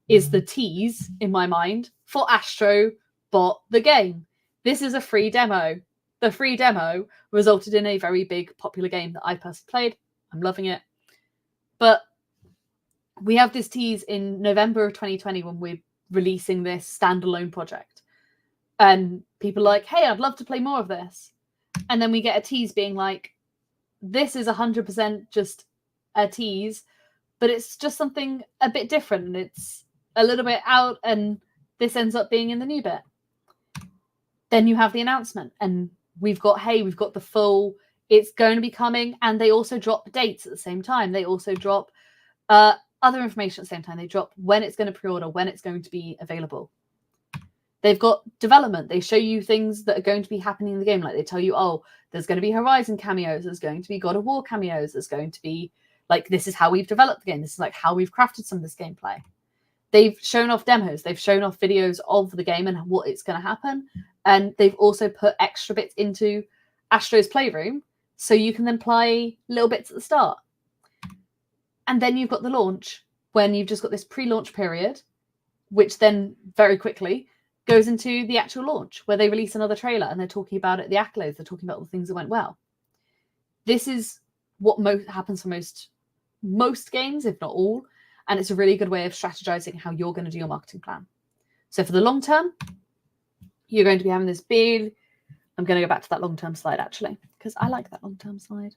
is the tease, in my mind, for Astro Bot the game. This is a free demo. The free demo resulted in a very big popular game that I personally played. I'm loving it. But we have this tease in November of 2020 when we're releasing this standalone project. And people are like, hey, I'd love to play more of this. And then we get a tease being like, this is 100% just a tease, but it's just something a bit different. And it's a little bit out, and this ends up being in the new bit. Then you have the announcement, and we've got the full, it's going to be coming. And they also drop dates at the same time. They also drop other information at the same time. They drop when it's going to pre-order, when it's going to be available. They've got development. They show you things that are going to be happening in the game. Like they tell you, oh, there's going to be Horizon cameos. There's going to be God of War cameos. There's going to be like, this is how we've developed the game. This is like how we've crafted some of this gameplay. They've shown off demos. They've shown off videos of the game and what it's going to happen. And they've also put extra bits into Astro's Playroom so you can then play little bits at the start. And then you've got the launch when you've just got this pre-launch period, which then very quickly goes into the actual launch where they release another trailer and they're talking about it, the accolades, they're talking about the things that went well. This is what happens for most games, if not all. And it's a really good way of strategizing how you're going to do your marketing plan. So for the long term, you're going to be having this big, I'm going to go back to that long-term slide actually, because I like that long-term slide.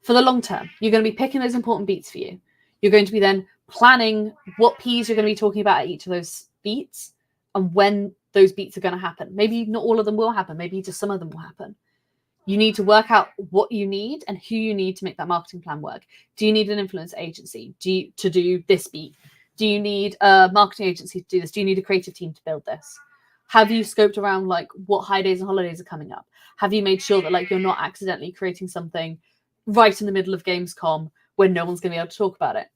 For the long term, you're going to be picking those important beats for you. You're going to be then planning what Ps you're going to be talking about at each of those beats and when those beats are going to happen. Maybe not all of them will happen. Maybe just some of them will happen. You need to work out what you need and who you need to make that marketing plan work. Do you need an influence agency to do this beat? Do you need a marketing agency to do this? Do you need a creative team to build this? Have you scoped around like what high days and holidays are coming up? Have you made sure that like you're not accidentally creating something right in the middle of Gamescom when no one's going to be able to talk about it?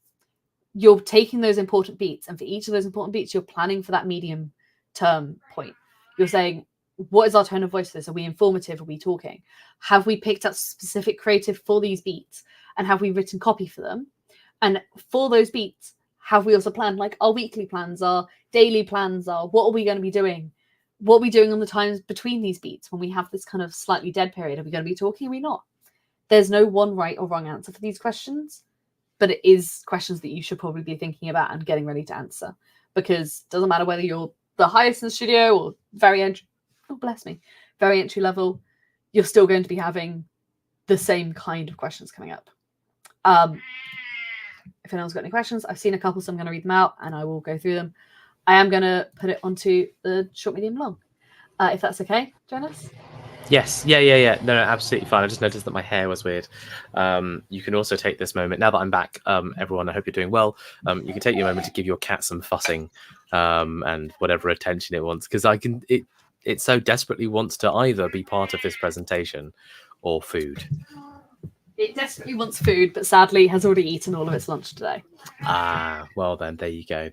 You're taking those important beats, and for each of those important beats, you're planning for that medium term point. You're saying, what is our tone of voice for this? Are we informative? Are we talking? Have we picked up specific creative for these beats? And have we written copy for them? And for those beats, have we also planned like our weekly plans, our daily plans, are what are we going to be doing? What are we doing on the times between these beats when we have this kind of slightly dead period? Are we going to be talking? Are we not? There's no one right or wrong answer for these questions, but it is questions that you should probably be thinking about and getting ready to answer, because it doesn't matter whether you're the highest in the studio or very entry level, you're still going to be having the same kind of questions coming up. If anyone's got any questions, I've seen a couple, so I'm going to read them out and I will go through them. I am going to put it onto the short, medium, long, if that's okay, Jonas. Yes, yeah. No, absolutely fine. I just noticed that my hair was weird. You can also take this moment, now that I'm back, everyone, I hope you're doing well. You can take your moment to give your cat some fussing and whatever attention it wants, because it so desperately wants to either be part of this presentation or food. It desperately wants food, but sadly has already eaten all of its lunch today. Well then, there you go.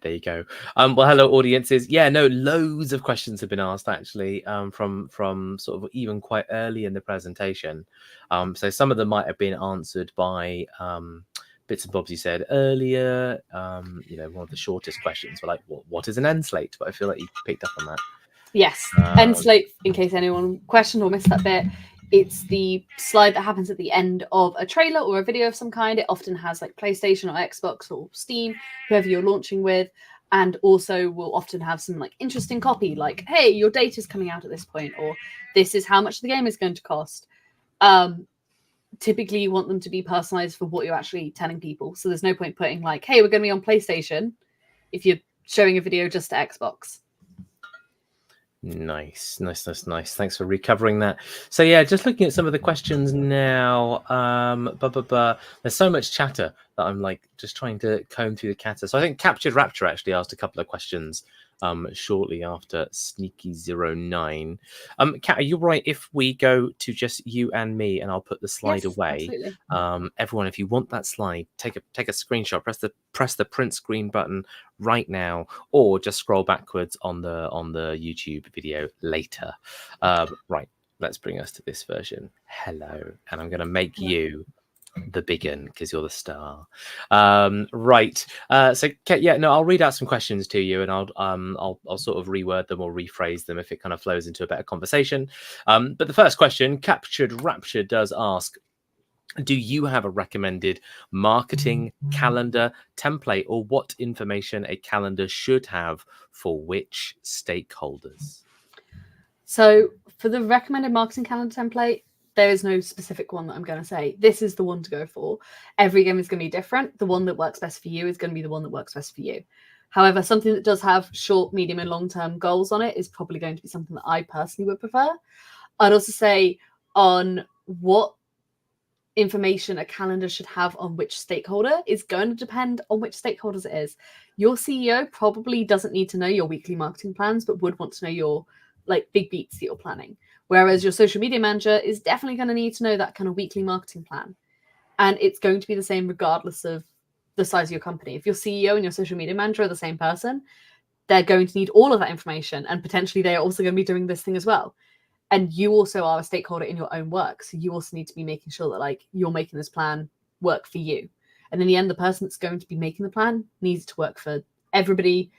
Well, hello audiences. Yeah, no, loads of questions have been asked actually, from sort of even quite early in the presentation. So some of them might have been answered by bits and bobs you said earlier. One of the shortest questions were like, what is an end slate? But I feel like you picked up on that. Yes, end slate, in case anyone questioned or missed that bit. It's the slide that happens at the end of a trailer or a video of some kind. It often has like PlayStation or Xbox or Steam, whoever you're launching with, and also will often have some like interesting copy, like, hey, your data's coming out at this point, or this is how much the game is going to cost. Typically, you want them to be personalized for what you're actually telling people. So there's no point putting like, hey, we're going to be on PlayStation if you're showing a video just to Xbox. Nice. Thanks for recovering that. So yeah, just looking at some of the questions now. There's so much chatter that I'm like just trying to comb through the chatter. So I think Captured Rapture actually asked a couple of questions shortly after Sneaky09. Kat, are you right if we go to just you and me and I'll put the slide away? Absolutely. Everyone, if you want that slide, take a screenshot, press the print screen button right now, or just scroll backwards on the YouTube video later. Right, let's bring us to this version. Hello, and I'm going to make you the big one because you're the star. Right. So yeah, no, I'll read out some questions to you, and I'll sort of reword them or rephrase them if it kind of flows into a better conversation. But the first question, Captured Rapture, does ask, do you have a recommended marketing calendar template, or what information a calendar should have for which stakeholders? So for the recommended marketing calendar template, there is no specific one that I'm going to say, this is the one to go for. Every game is going to be different. The one that works best for you is going to be the one that works best for you. However, something that does have short, medium, and long-term goals on it is probably going to be something that I personally would prefer. I'd also say on what information a calendar should have on which stakeholder is going to depend on which stakeholders it is. Your CEO probably doesn't need to know your weekly marketing plans, but would want to know your like big beats that you're planning. Whereas your social media manager is definitely going to need to know that kind of weekly marketing plan. And it's going to be the same regardless of the size of your company. If your CEO and your social media manager are the same person, they're going to need all of that information. And potentially they are also going to be doing this thing as well. And you also are a stakeholder in your own work. So you also need to be making sure that like you're making this plan work for you. And in the end, the person that's going to be making the plan needs to work for everybody,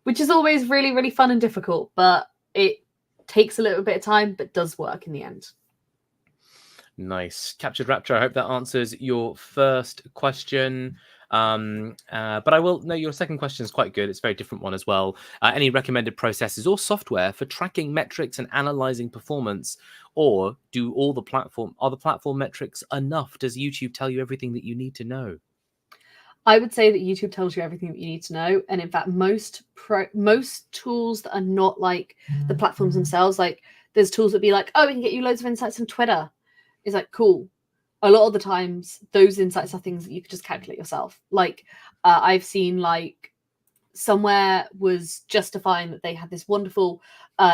which is always really, really fun and difficult, but it takes a little bit of time, but does work in the end. Nice. Captured Rapture. I hope that answers your first question. But I will know your second question is quite good. It's a very different one as well. Any recommended processes or software for tracking metrics and analyzing performance, or are the platform metrics enough? Does YouTube tell you everything that you need to know? I would say that YouTube tells you everything that you need to know. And in fact, most tools that are not like the platforms themselves, like there's tools that be like, oh, we can get you loads of insights on Twitter. It's like, cool. A lot of the times, those insights are things that you could just calculate yourself. Like I've seen like somewhere was justifying that they had this wonderful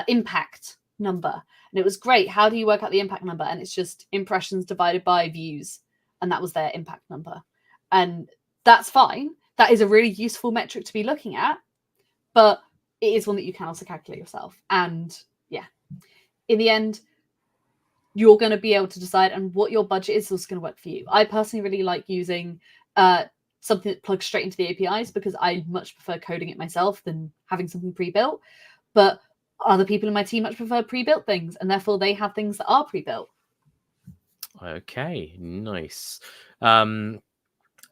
impact number. And it was great. How do you work out the impact number? And it's just impressions divided by views. And that was their impact number. And that's fine. That is a really useful metric to be looking at. But it is one that you can also calculate yourself. And yeah, in the end, you're going to be able to decide and what your budget is also going to work for you. I personally really like using something that plugs straight into the APIs because I much prefer coding it myself than having something pre-built. But other people in my team much prefer pre-built things, and therefore they have things that are pre-built. Okay, nice.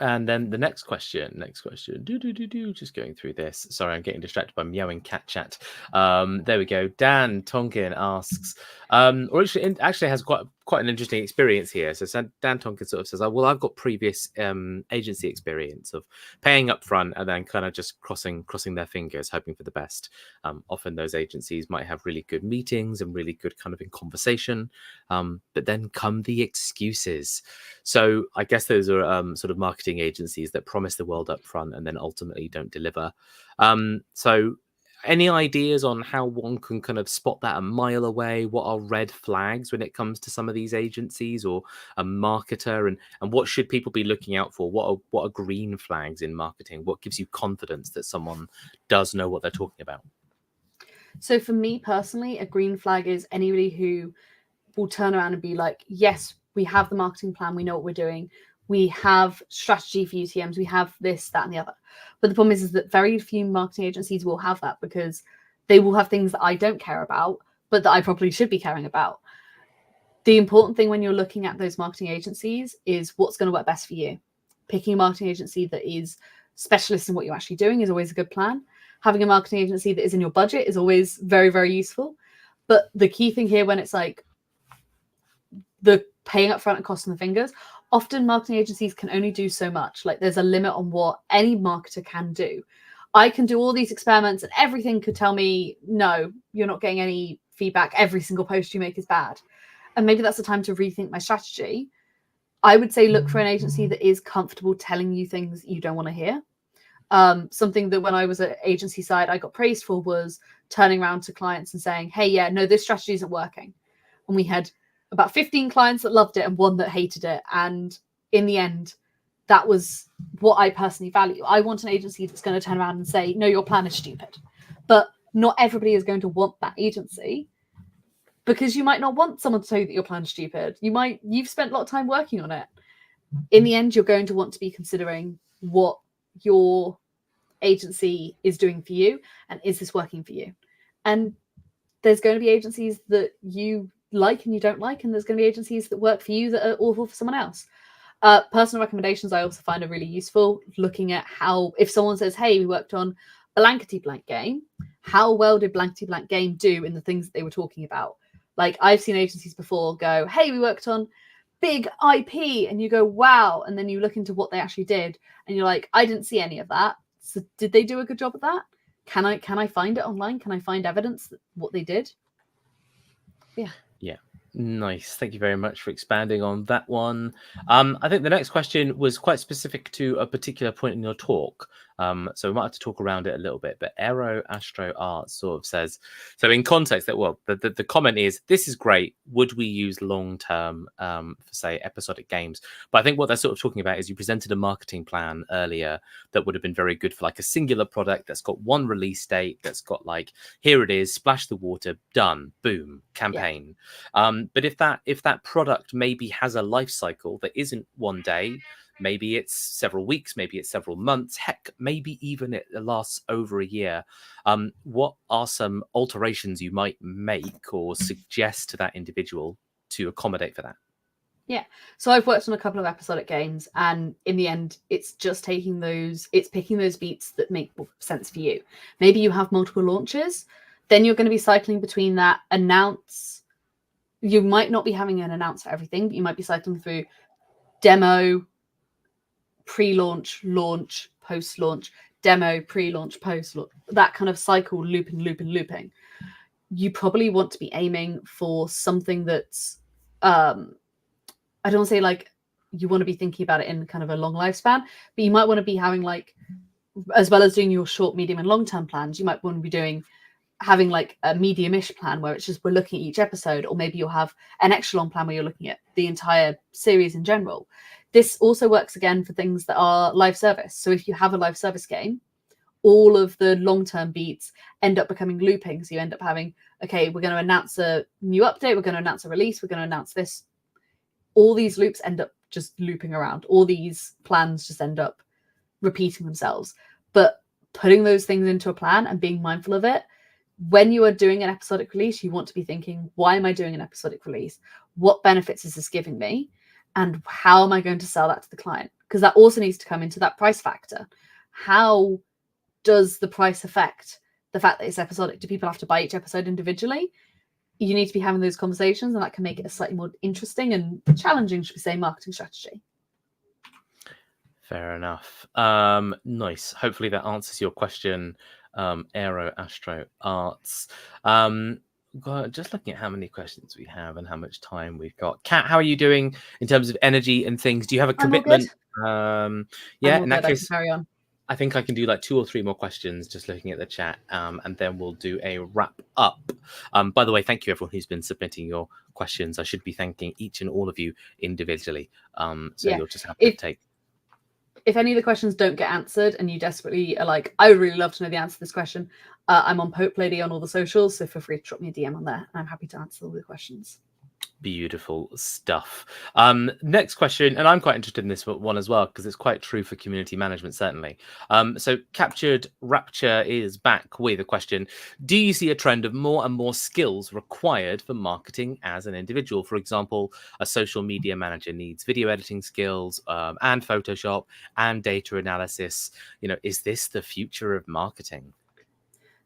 And then the next question, just going through this. Sorry, I'm getting distracted by meowing cat chat. There we go. Dan Tonkin asks, or actually has quite an interesting experience here. So Dan Tonkin sort of says, well, I've got previous agency experience of paying up front and then kind of just crossing their fingers, hoping for the best. Often those agencies might have really good meetings and really good kind of in conversation, but then come the excuses. So I guess those are sort of marketing agencies that promise the world up front and then ultimately don't deliver. So any ideas on how one can kind of spot that a mile away? What are red flags when it comes to some of these agencies or a marketer, and what should people be looking out for? What are green flags in marketing? What gives you confidence that someone does know what they're talking about? So for me personally, a green flag is anybody who will turn around and be like, yes, we have the marketing plan. We know what we're doing. We have strategy for UTMs. We have this, that, and the other. But the problem is that very few marketing agencies will have that because they will have things that I don't care about, but that I probably should be caring about. The important thing when you're looking at those marketing agencies is what's going to work best for you. Picking a marketing agency that is specialist in what you're actually doing is always a good plan. Having a marketing agency that is in your budget is always very, very useful. But the key thing here when it's like the paying up front and crossing the fingers, often marketing agencies can only do so much. Like there's a limit on what any marketer can do. I can do all these experiments and everything could tell me, no, you're not getting any feedback. Every single post you make is bad. And maybe that's the time to rethink my strategy. I would say look for an agency that is comfortable telling you things you don't want to hear. Something that when I was at agency side, I got praised for was turning around to clients and saying, hey, yeah, no, this strategy isn't working. And we had about 15 clients that loved it and one that hated it. And in the end, that was what I personally value. I want an agency that's going to turn around and say, no, your plan is stupid. But not everybody is going to want that agency because you might not want someone to tell you that your plan is stupid. You've spent a lot of time working on it. In the end, you're going to want to be considering what your agency is doing for you and is this working for you? And there's going to be agencies that you like and you don't like, and there's going to be agencies that work for you that are awful for someone else. Personal recommendations I also find are really useful, looking at how, if someone says, hey, we worked on blankety blank game, how well did blankety blank game do in the things that they were talking about? Like I've seen agencies before go, hey, we worked on big IP, and you go, wow, and then you look into what they actually did and you're like, I didn't see any of that. So did they do a good job at that? Can I find it online? Can I find evidence that what they did? Yeah. Nice. Thank you very much for expanding on that one. I think the next question was quite specific to a particular point in your talk. So we might have to talk around it a little bit. But Aero Astro Art sort of says, so in context that, well, the comment is, this is great. Would we use long term for, say, episodic games? But I think what they're sort of talking about is you presented a marketing plan earlier that would have been very good for like a singular product that's got one release date, that's got like, here it is, splash the water, done, boom, campaign. But if that product maybe has a life cycle that isn't one day, maybe it's several weeks, maybe it's several months, heck, maybe even it lasts over a year. What are some alterations you might make or suggest to that individual to accommodate for that? Yeah. So I've worked on a couple of episodic games, and in the end, it's just picking those beats that make sense for you. Maybe you have multiple launches, then you're going to be cycling between that announce. You might not be having an announce for everything, but you might be cycling through demo, pre-launch, launch, post-launch, demo, pre-launch, post-launch, that kind of cycle, looping. You probably want to be aiming for something that's, I don't want to say like you want to be thinking about it in kind of a long lifespan, but you might want to be having like, as well as doing your short, medium, and long-term plans, you might want to be having like a medium-ish plan where it's just we're looking at each episode, or maybe you'll have an extra long plan where you're looking at the entire series in general. This also works again for things that are live service. So if you have a live service game, all of the long-term beats end up becoming looping. So you end up having, okay, we're going to announce a new update, we're going to announce a release, we're going to announce this. All these loops end up just looping around. All these plans just end up repeating themselves. But putting those things into a plan and being mindful of it, when you are doing an episodic release, you want to be thinking, why am I doing an episodic release? What benefits is this giving me? And how am I going to sell that to the client? Because that also needs to come into that price factor. How does the price affect the fact that it's episodic? Do people have to buy each episode individually? You need to be having those conversations, and that can make it a slightly more interesting and challenging, should we say, marketing strategy. Fair enough. Nice. Hopefully that answers your question, Aero Astro Arts. Just looking at how many questions we have and how much time we've got. Kat, how are you doing in terms of energy and things? Do you have a commitment? Yeah, in that case, carry on. I think I can do like 2 or 3 more questions just looking at the chat, and then we'll do a wrap up. By the way, thank you everyone who's been submitting your questions. I should be thanking each and all of you individually. You'll just have to take. If any of the questions don't get answered and you desperately are like, I would really love to know the answer to this question, I'm on Pope Lady on all the socials, so feel free to drop me a DM on there, and I'm happy to answer all the questions. Beautiful stuff. Next question, and I'm quite interested in this one as well because it's quite true for community management, certainly. So Captured Rapture is back with a question. Do you see a trend of more and more skills required for marketing as an individual? For example, a social media manager needs video editing skills and Photoshop and data analysis. Is this the future of marketing?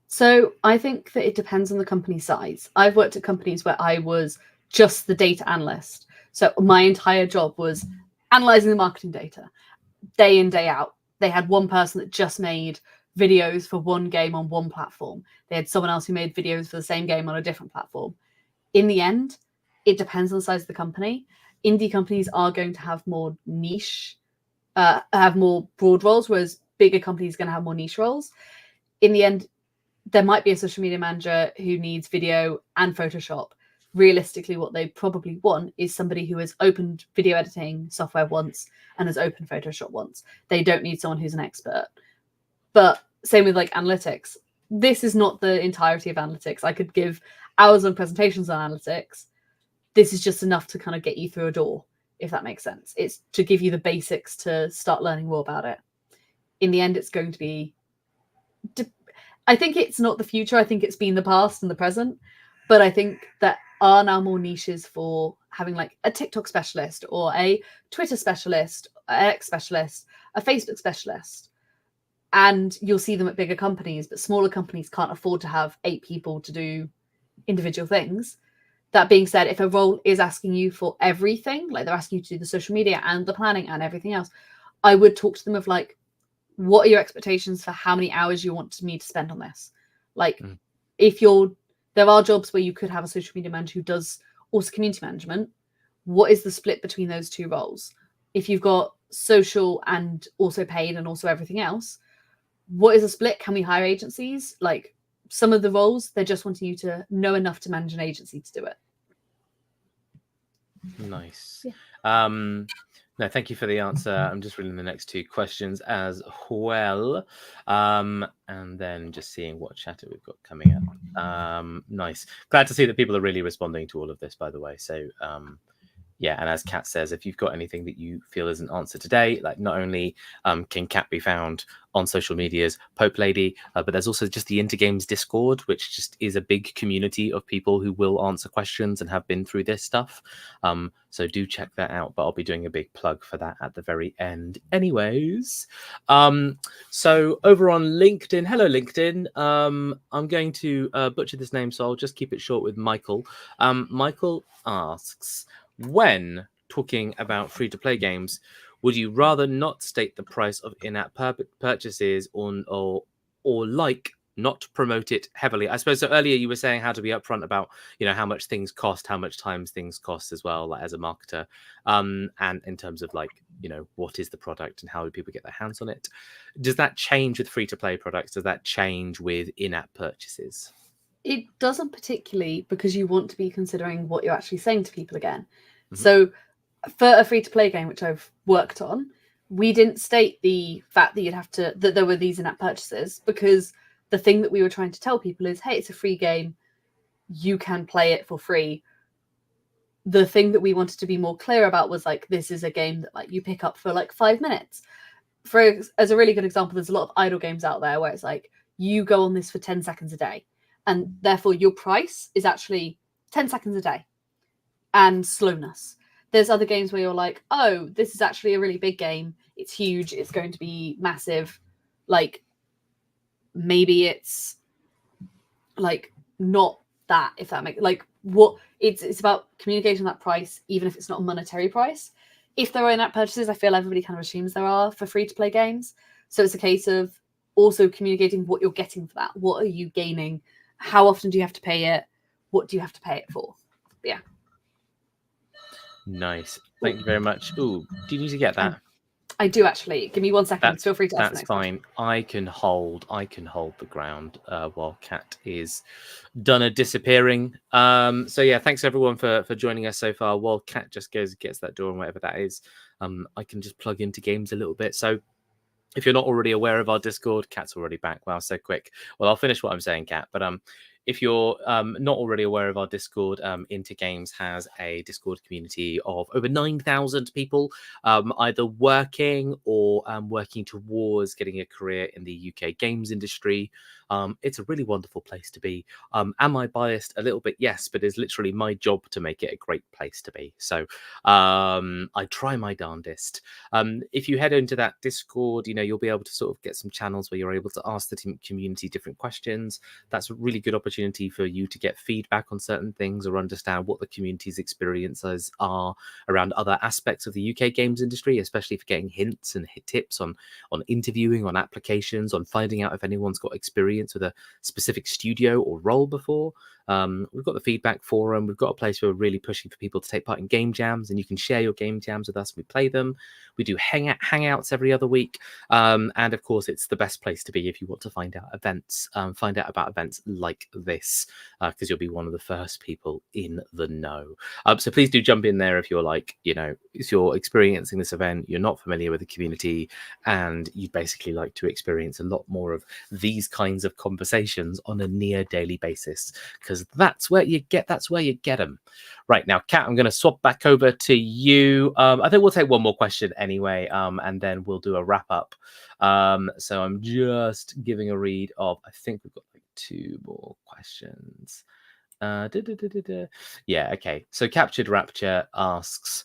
So I think that it depends on the company size. I've worked at companies where I was just the data analyst. So my entire job was analyzing the marketing data day in, day out. They had one person that just made videos for one game on one platform. They had someone else who made videos for the same game on a different platform. In the end, it depends on the size of the company. Indie companies are going to have more niche, have more broad roles, whereas bigger companies are going to have more niche roles. In the end, there might be a social media manager who needs video and Photoshop. Realistically, what they probably want is somebody who has opened video editing software once and has opened Photoshop once. They don't need someone who's an expert. But same with like analytics. This is not the entirety of analytics. I could give hours on presentations on analytics. This is just enough to kind of get you through a door, if that makes sense. It's to give you the basics to start learning more about it. In the end, it's going to be... I think it's not the future. I think it's been the past and the present. But I think that are now more niches for having like a TikTok specialist or a Twitter specialist, an X specialist, a Facebook specialist. And you'll see them at bigger companies, but smaller companies can't afford to have 8 people to do individual things. That being said, if a role is asking you for everything, like they're asking you to do the social media and the planning and everything else, I would talk to them of like, what are your expectations for how many hours you want me to spend on this? Like, if there are jobs where you could have a social media manager who does also community management, what is the split between those two roles? If you've got social and also paid and also everything else, what is a split? Can we hire agencies? Like some of the roles, they're just wanting you to know enough to manage an agency to do it. Nice. Yeah. No, thank you for the answer. I'm just reading the next two questions as well. And then just seeing what chatter we've got coming up. Nice. Glad to see that people are really responding to all of this, by the way. So yeah, and as Kat says, if you've got anything that you feel isn't answered today, like not only can Kat be found on social medias, Pope Lady, but there's also just the Intergames Discord, which just is a big community of people who will answer questions and have been through this stuff. So do check that out, but I'll be doing a big plug for that at the very end anyways. So over on LinkedIn, hello LinkedIn, I'm going to butcher this name, so I'll just keep it short with Michael. Michael asks, when talking about free-to-play games, would you rather not state the price of in-app purchases or like not promote it heavily? I suppose so. Earlier you were saying how to be upfront about, you know, how much things cost, how much time things cost as well, like as a marketer, and in terms of like, you know, what is the product and how do people get their hands on it? Does that change with free-to-play products? Does that change with in-app purchases? It doesn't particularly, because you want to be considering what you're actually saying to people again. So for a free-to-play game, which I've worked on, we didn't state the fact that that there were these in-app purchases, because the thing that we were trying to tell people is, hey, it's a free game. You can play it for free. The thing that we wanted to be more clear about was like, this is a game that like you pick up for like 5 minutes. As a really good example, there's a lot of idle games out there where it's like, you go on this for 10 seconds a day, and therefore your price is actually 10 seconds a day and slowness. There's other games where you're like, oh, this is actually a really big game. It's huge. It's going to be massive. Like, maybe it's like not that, if that makes like what it's about communicating that price, even if it's not a monetary price. If there are in-app purchases, I feel everybody kind of assumes there are for free-to-play games. So it's a case of also communicating what you're getting for that. What are you gaining? How often do you have to pay it? What do you have to pay it for? But yeah. Nice. Thank you very much. Ooh, do you need to get that? I do actually. Give me 1 second. Feel free to ask the next fine. question. I can hold the ground while Kat is done a disappearing. So yeah, thanks everyone for joining us so far. While Kat just gets that door and whatever that is, I can just plug into games a little bit. So if you're not already aware of our Discord, Kat's already back. Wow, so quick. Well, I'll finish what I'm saying, Kat. But if you're not already aware of our Discord, Into Games has a Discord community of over 9,000 people, either working or working towards getting a career in the UK games industry. It's a really wonderful place to be. Am I biased? A little bit, yes, but it's literally my job to make it a great place to be. So I try my darndest. If you head into that Discord, you know, you'll be able to sort of get some channels where you're able to ask the community different questions. That's a really good opportunity for you to get feedback on certain things or understand what the community's experiences are around other aspects of the UK games industry, especially for getting hints and tips on interviewing, on applications, on finding out if anyone's got experience with a specific studio or role before. We've got the feedback forum. We've got a place where we're really pushing for people to take part in game jams, and you can share your game jams with us. We play them. We do hangouts every other week. And of course, it's the best place to be if you want to find out about events like this, because you'll be one of the first people in the know. So please do jump in there if you're like, you know, if you're experiencing this event, you're not familiar with the community, and you'd basically like to experience a lot more of these kinds of conversations on a near daily basis, because that's where you get them. Right now, Kat, I'm going to swap back over to you. I think we'll take one more question anyway, and then we'll do a wrap up. So I'm just giving a read of, I think we've got like 2 more questions. Yeah, okay. So Captured Rapture asks,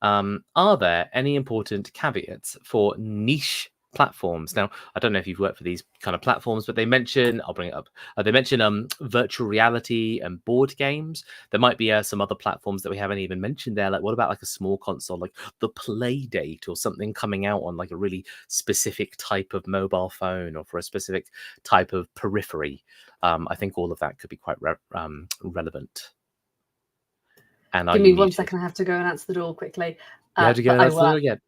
are there any important caveats for niche platforms? Now, I don't know if you've worked for these kind of platforms, but they mention, I'll bring it up, they mention virtual reality and board games. There might be some other platforms that we haven't even mentioned there. Like, what about like a small console, like the Playdate or something coming out on like a really specific type of mobile phone or for a specific type of periphery? I think all of that could be quite relevant. And are Give you me 1 muted? second. I have to go and answer the door quickly. You had to go But I and answer the will. door again.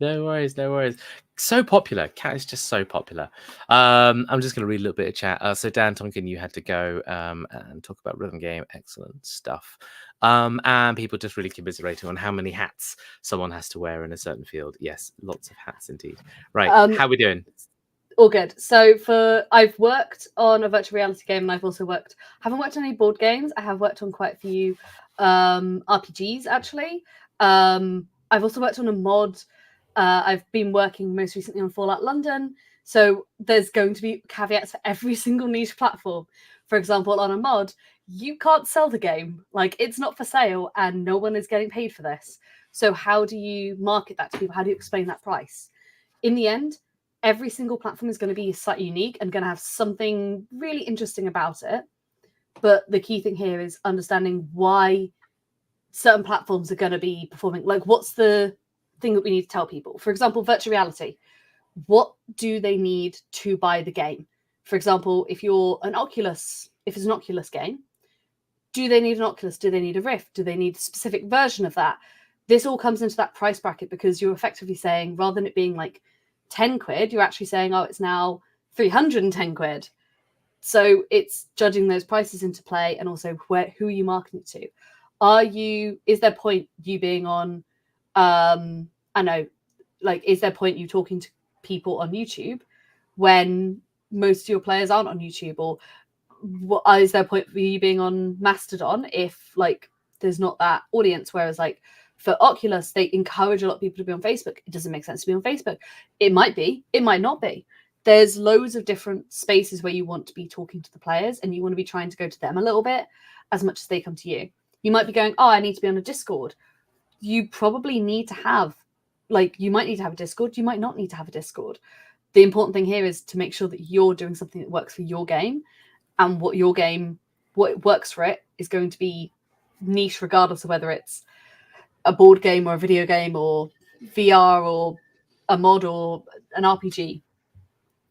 No worries, no worries. So popular. Cat is just so popular. I'm just going to read a little bit of chat. So Dan Tonkin, you had to go and talk about rhythm game. Excellent stuff. And people just really commiserating on how many hats someone has to wear in a certain field. Yes, lots of hats indeed. Right, how are we doing? All good. So I've worked on a virtual reality game, and I've also haven't worked on any board games. I have worked on quite a few RPGs actually. I've also worked on a mod. I've been working most recently on Fallout London. So there's going to be caveats for every single niche platform. For example, on a mod, you can't sell the game. Like, it's not for sale and no one is getting paid for this. So how do you market that to people? How do you explain that price? In the end, every single platform is going to be slightly unique and going to have something really interesting about it. But the key thing here is understanding why certain platforms are going to be performing. Like, what's the thing that we need to tell people? For example, virtual reality. What do they need to buy the game? For example, if it's an Oculus game, do they need an Oculus? Do they need a Rift? Do they need a specific version of that? This all comes into that price bracket because you're effectively saying, rather than it being like 10 quid, you're actually saying, oh, it's now 310 quid. So it's judging those prices into play, and also who are you marketing it to? Is there point you being on, is there point you talking to people on YouTube when most of your players aren't on YouTube? Or is there a point for you being on Mastodon if like there's not that audience? Whereas like for Oculus, they encourage a lot of people to be on Facebook. It doesn't make sense to be on Facebook. It might be, it might not be. There's loads of different spaces where you want to be talking to the players, and you want to be trying to go to them a little bit as much as they come to you. You might be going, oh, I need to be on a Discord. You probably need to have, you might need to have a Discord. You might not need to have a Discord. The important thing here is to make sure that you're doing something that works for your game, and what works for it is going to be niche regardless of whether it's a board game or a video game or VR or a mod or an RPG.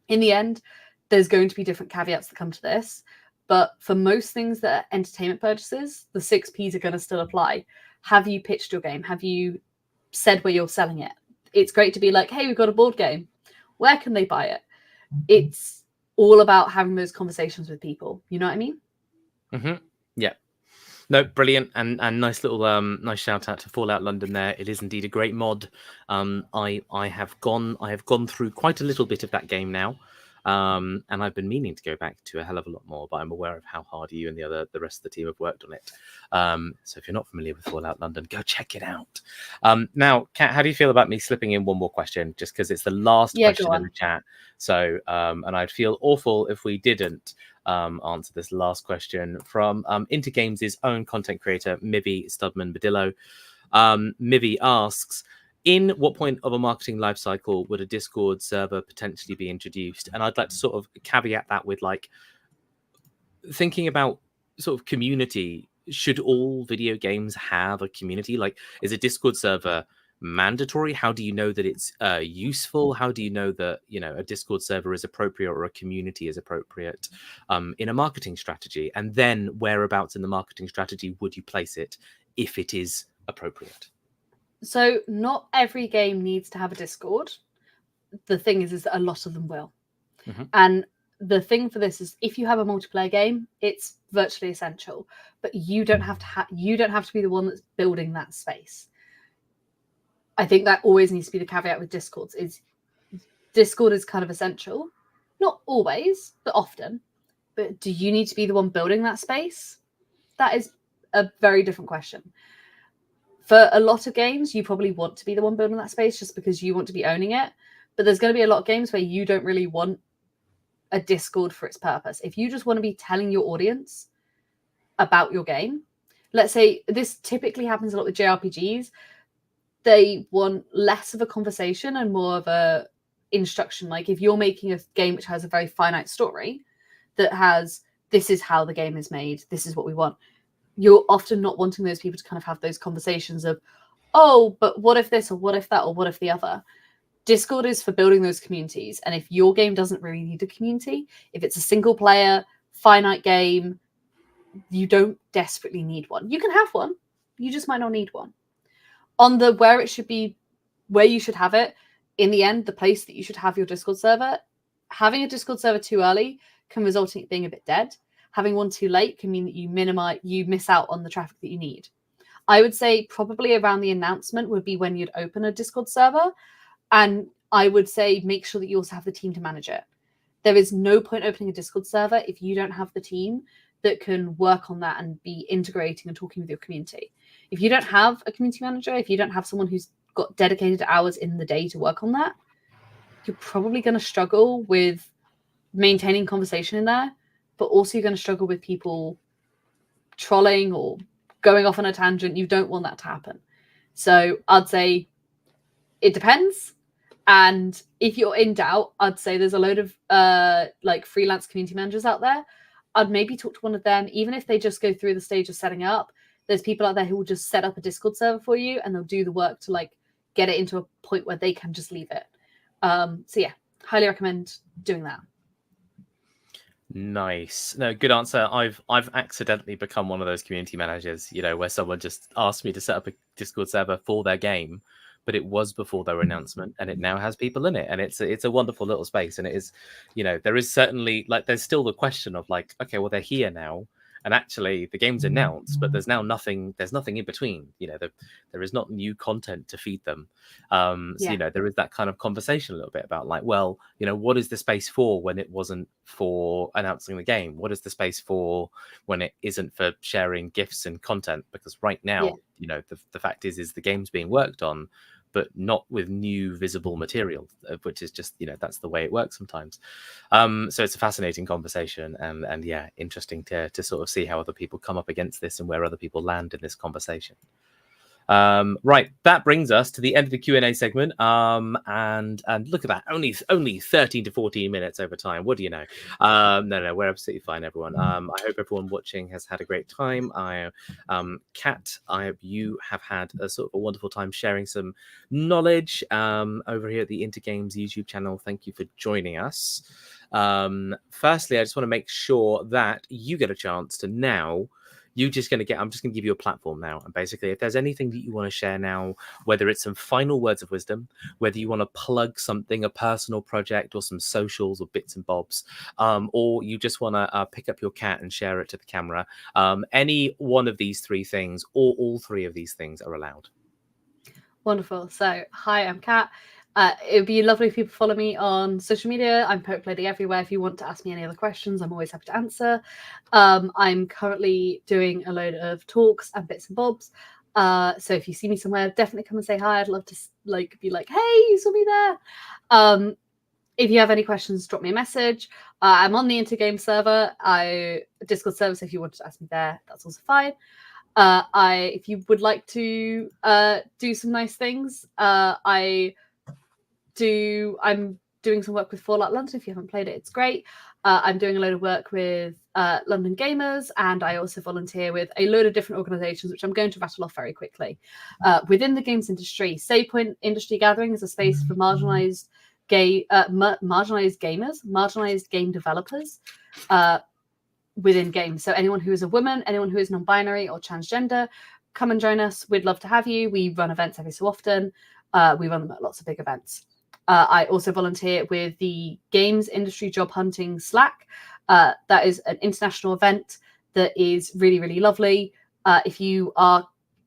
In the end, there's going to be different caveats that come to this, but for most things that are entertainment purchases, the 6 Ps are going to still apply. Have you pitched your game? Have you said where you're selling it? It's great to be like, hey, we've got a board game. Where can they buy it? It's all about having those conversations with people. You know what I mean? Mm-hmm. Yeah. No, brilliant, and nice little nice shout out to Fallout London there. It is indeed a great mod. I have gone through quite a little bit of that game now. And I've been meaning to go back to a hell of a lot more, but I'm aware of how hard you and the rest of the team have worked on it. So if you're not familiar with Fallout London, go check it out. Now, Kat, how do you feel about me slipping in one more question, just because it's the last question in the chat? So, and I'd feel awful if we didn't answer this last question from Intergames' own content creator, Mivy Studman Badillo. Mivy asks, in what point of a marketing lifecycle would a Discord server potentially be introduced? And I'd like to sort of caveat that with like thinking about sort of community. Should all video games have a community? Like, is a Discord server mandatory? How do you know that it's useful? How do you know that, you know, a Discord server is appropriate or a community is appropriate in a marketing strategy? And then whereabouts in the marketing strategy would you place it if it is appropriate? So not every game needs to have a Discord. The thing is that a lot of them will. Mm-hmm. And the thing for this is, if you have a multiplayer game, it's virtually essential. But you don't have to be the one that's building that space. I think that always needs to be the caveat with Discords. Is Discord is kind of essential, not always, but often. But do you need to be the one building that space? That is a very different question. For a lot of games, you probably want to be the one building that space just because you want to be owning it. But there's going to be a lot of games where you don't really want a Discord for its purpose. If you just want to be telling your audience about your game, let's say this typically happens a lot with JRPGs. They want less of a conversation and more of a instruction. Like if you're making a game which has a very finite story that has, this is how the game is made, this is what we want, you're often not wanting those people to kind of have those conversations of, oh, but what if this or what if that or what if the other? Discord is for building those communities. And if your game doesn't really need a community, if it's a single player, finite game, you don't desperately need one. You can have one, you just might not need one. On the where it should be, where you should have it, in the end, the place that you should have your Discord server, having a Discord server too early can result in it being a bit dead. Having one too late can mean that you miss out on the traffic that you need. I would say probably around the announcement would be when you'd open a Discord server. And I would say make sure that you also have the team to manage it. There is no point opening a Discord server if you don't have the team that can work on that and be integrating and talking with your community. If you don't have a community manager, if you don't have someone who's got dedicated hours in the day to work on that, you're probably going to struggle with maintaining conversation in there, but also you're going to struggle with people trolling or going off on a tangent. You don't want that to happen. So I'd say it depends. And if you're in doubt, I'd say there's a load of like freelance community managers out there. I'd maybe talk to one of them, even if they just go through the stage of setting up. There's people out there who will just set up a Discord server for you, and they'll do the work to like get it into a point where they can just leave it. So yeah, highly recommend doing that. Nice. No, good answer. I've accidentally become one of those community managers, where someone just asked me to set up a Discord server for their game, but it was before their announcement, and it now has people in it, and it's a wonderful little space. And it is, there is certainly there's still the question of like, okay, well, they're here now, and actually the game's announced, but there's nothing in between. There is not new content to feed them. So there is that kind of conversation a little bit about like, well, what is the space for when it wasn't for announcing the game? What is the space for when it isn't for sharing gifts and content? Because right now, the fact is the game's being worked on, but not with new visible material, which is just, that's the way it works sometimes. So it's a fascinating conversation, and yeah, interesting to sort of see how other people come up against this and where other people land in this conversation. Right, that brings us to the end of the Q&A segment, and look at that, only 13 to 14 minutes over time. What do you know? No, we're absolutely fine, everyone. I hope everyone watching has had a great time. Kat, I hope you have had a sort of a wonderful time sharing some knowledge over here at the Intergames YouTube channel. Thank you for joining us. Firstly, I just want to make sure that you get a chance to now. I'm just going to give you a platform now. And basically, if there's anything that you want to share now, whether it's some final words of wisdom, whether you want to plug something, a personal project or some socials or bits and bobs, or you just want to pick up your cat and share it to the camera, any one of these three things or all three of these things are allowed. Wonderful. So, hi, I'm Kat. It would be lovely if people follow me on social media. I'm Poke Lady everywhere. If you want to ask me any other questions, I'm always happy to answer. I'm currently doing a load of talks and bits and bobs. So if you see me somewhere, definitely come and say hi. I'd love to be like, hey, you saw me there. If you have any questions, drop me a message. I'm on the Intergame server, Discord server. So if you want to ask me there, that's also fine. If you would like to do some nice things, I'm doing some work with Fallout London. If you haven't played it, it's great. I'm doing a load of work with London Gamers, and I also volunteer with a load of different organizations, which I'm going to rattle off very quickly. Within the games industry, SavePoint Industry Gathering is a space for marginalized gamers, marginalized game developers within games. So anyone who is a woman, anyone who is non-binary or transgender, come and join us. We'd love to have you. We run events every so often. We run them at lots of big events. I also volunteer with the Games Industry Job Hunting Slack. That is an international event that is really, really lovely. If you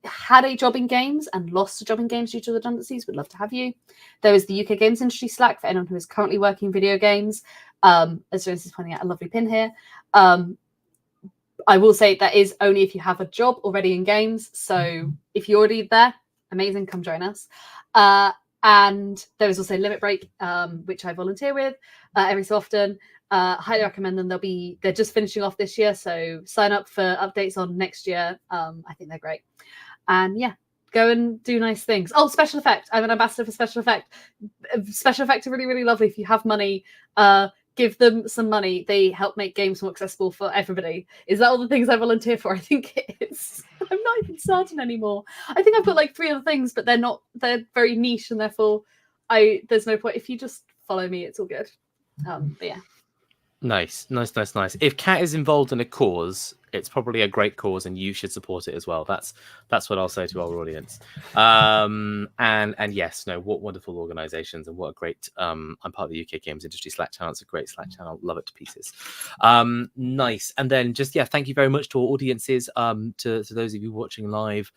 had a job in games and lost a job in games due to redundancies, we'd love to have you. There is the UK Games Industry Slack for anyone who is currently working in video games. As Jones is pointing out, a lovely pin here. I will say that is only if you have a job already in games. So if you're already there, amazing, come join us. And there is also Limit Break, which I volunteer with every so often. Highly recommend them. They're just finishing off this year, so sign up for updates on next year. I think they're great. And yeah, go and do nice things. Oh, Special Effect. I'm an ambassador for Special Effect. Special Effect are really, really lovely. If you have money, give them some money. They help make games more accessible for everybody. Is that all the things I volunteer for? I think it is. I'm not even certain anymore. I think I've got like 3 other things, but they're very niche, and therefore there's no point. If you just follow me, it's all good. But yeah. Nice. If Kat is involved in a cause, it's probably a great cause, and you should support it as well. That's what I'll say to our audience. And yes, no, what wonderful organisations, and what a great. I'm part of the UK Games Industry Slack channel. It's a great Slack channel. Love it to pieces. Nice. And then just thank you very much to our audiences. To those of you watching live.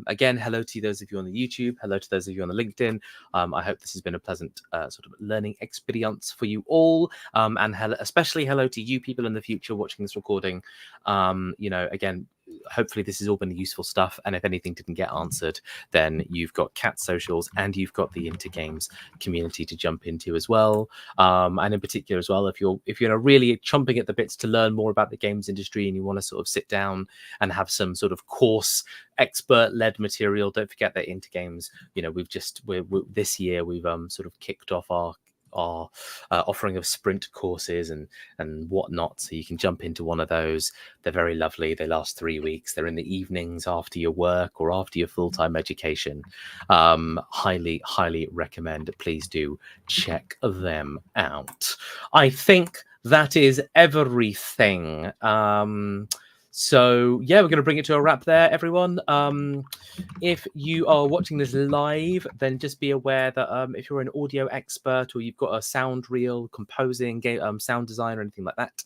Again, hello to those of you on the YouTube. Hello to those of you on the LinkedIn. I hope this has been a pleasant sort of learning experience for you all. And especially hello to you people in the future watching this recording. Again, hopefully this has all been useful stuff, and if anything didn't get answered, then you've got Cat socials and you've got the Intergames community to jump into as well. And in particular as well, if you're really chomping at the bits to learn more about the games industry and you want to sort of sit down and have some sort of course expert-led material, don't forget that Intergames, this year we've sort of kicked off our offering of sprint courses and whatnot, so you can jump into one of those. They're very lovely. They last 3 weeks. They're in the evenings after your work or after your full-time education. Highly recommend. Please do check them out. I think that is everything. So yeah, we're going to bring it to a wrap there, everyone. If you are watching this live, then just be aware that if you're an audio expert or you've got a sound reel, composing, sound design or anything like that,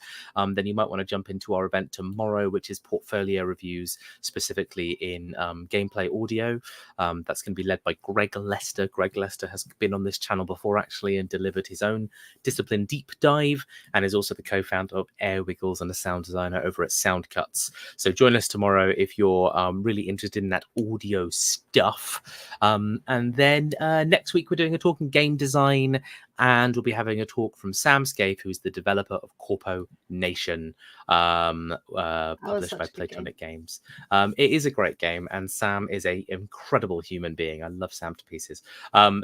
then you might want to jump into our event tomorrow, which is portfolio reviews, specifically in gameplay audio. That's going to be led by Greg Lester. Greg Lester has been on this channel before, actually, and delivered his own discipline deep dive, and is also the co-founder of Air Wiggles and a sound designer over at Soundcuts. So join us tomorrow if you're really interested in that audio stuff. And then next week we're doing a talk on game design, and we'll be having a talk from Sam Scaife, who's the developer of Corpo Nation, published by Platonic Games. It is a great game, and Sam is an incredible human being. I love Sam to pieces.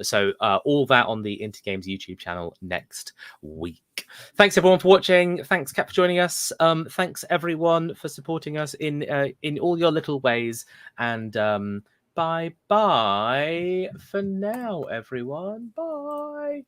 So all that on the Intergames YouTube channel next week. Thanks everyone for watching. Thanks Kat for joining us. Thanks everyone for supporting us in all your little ways. And bye bye for now, everyone. Bye.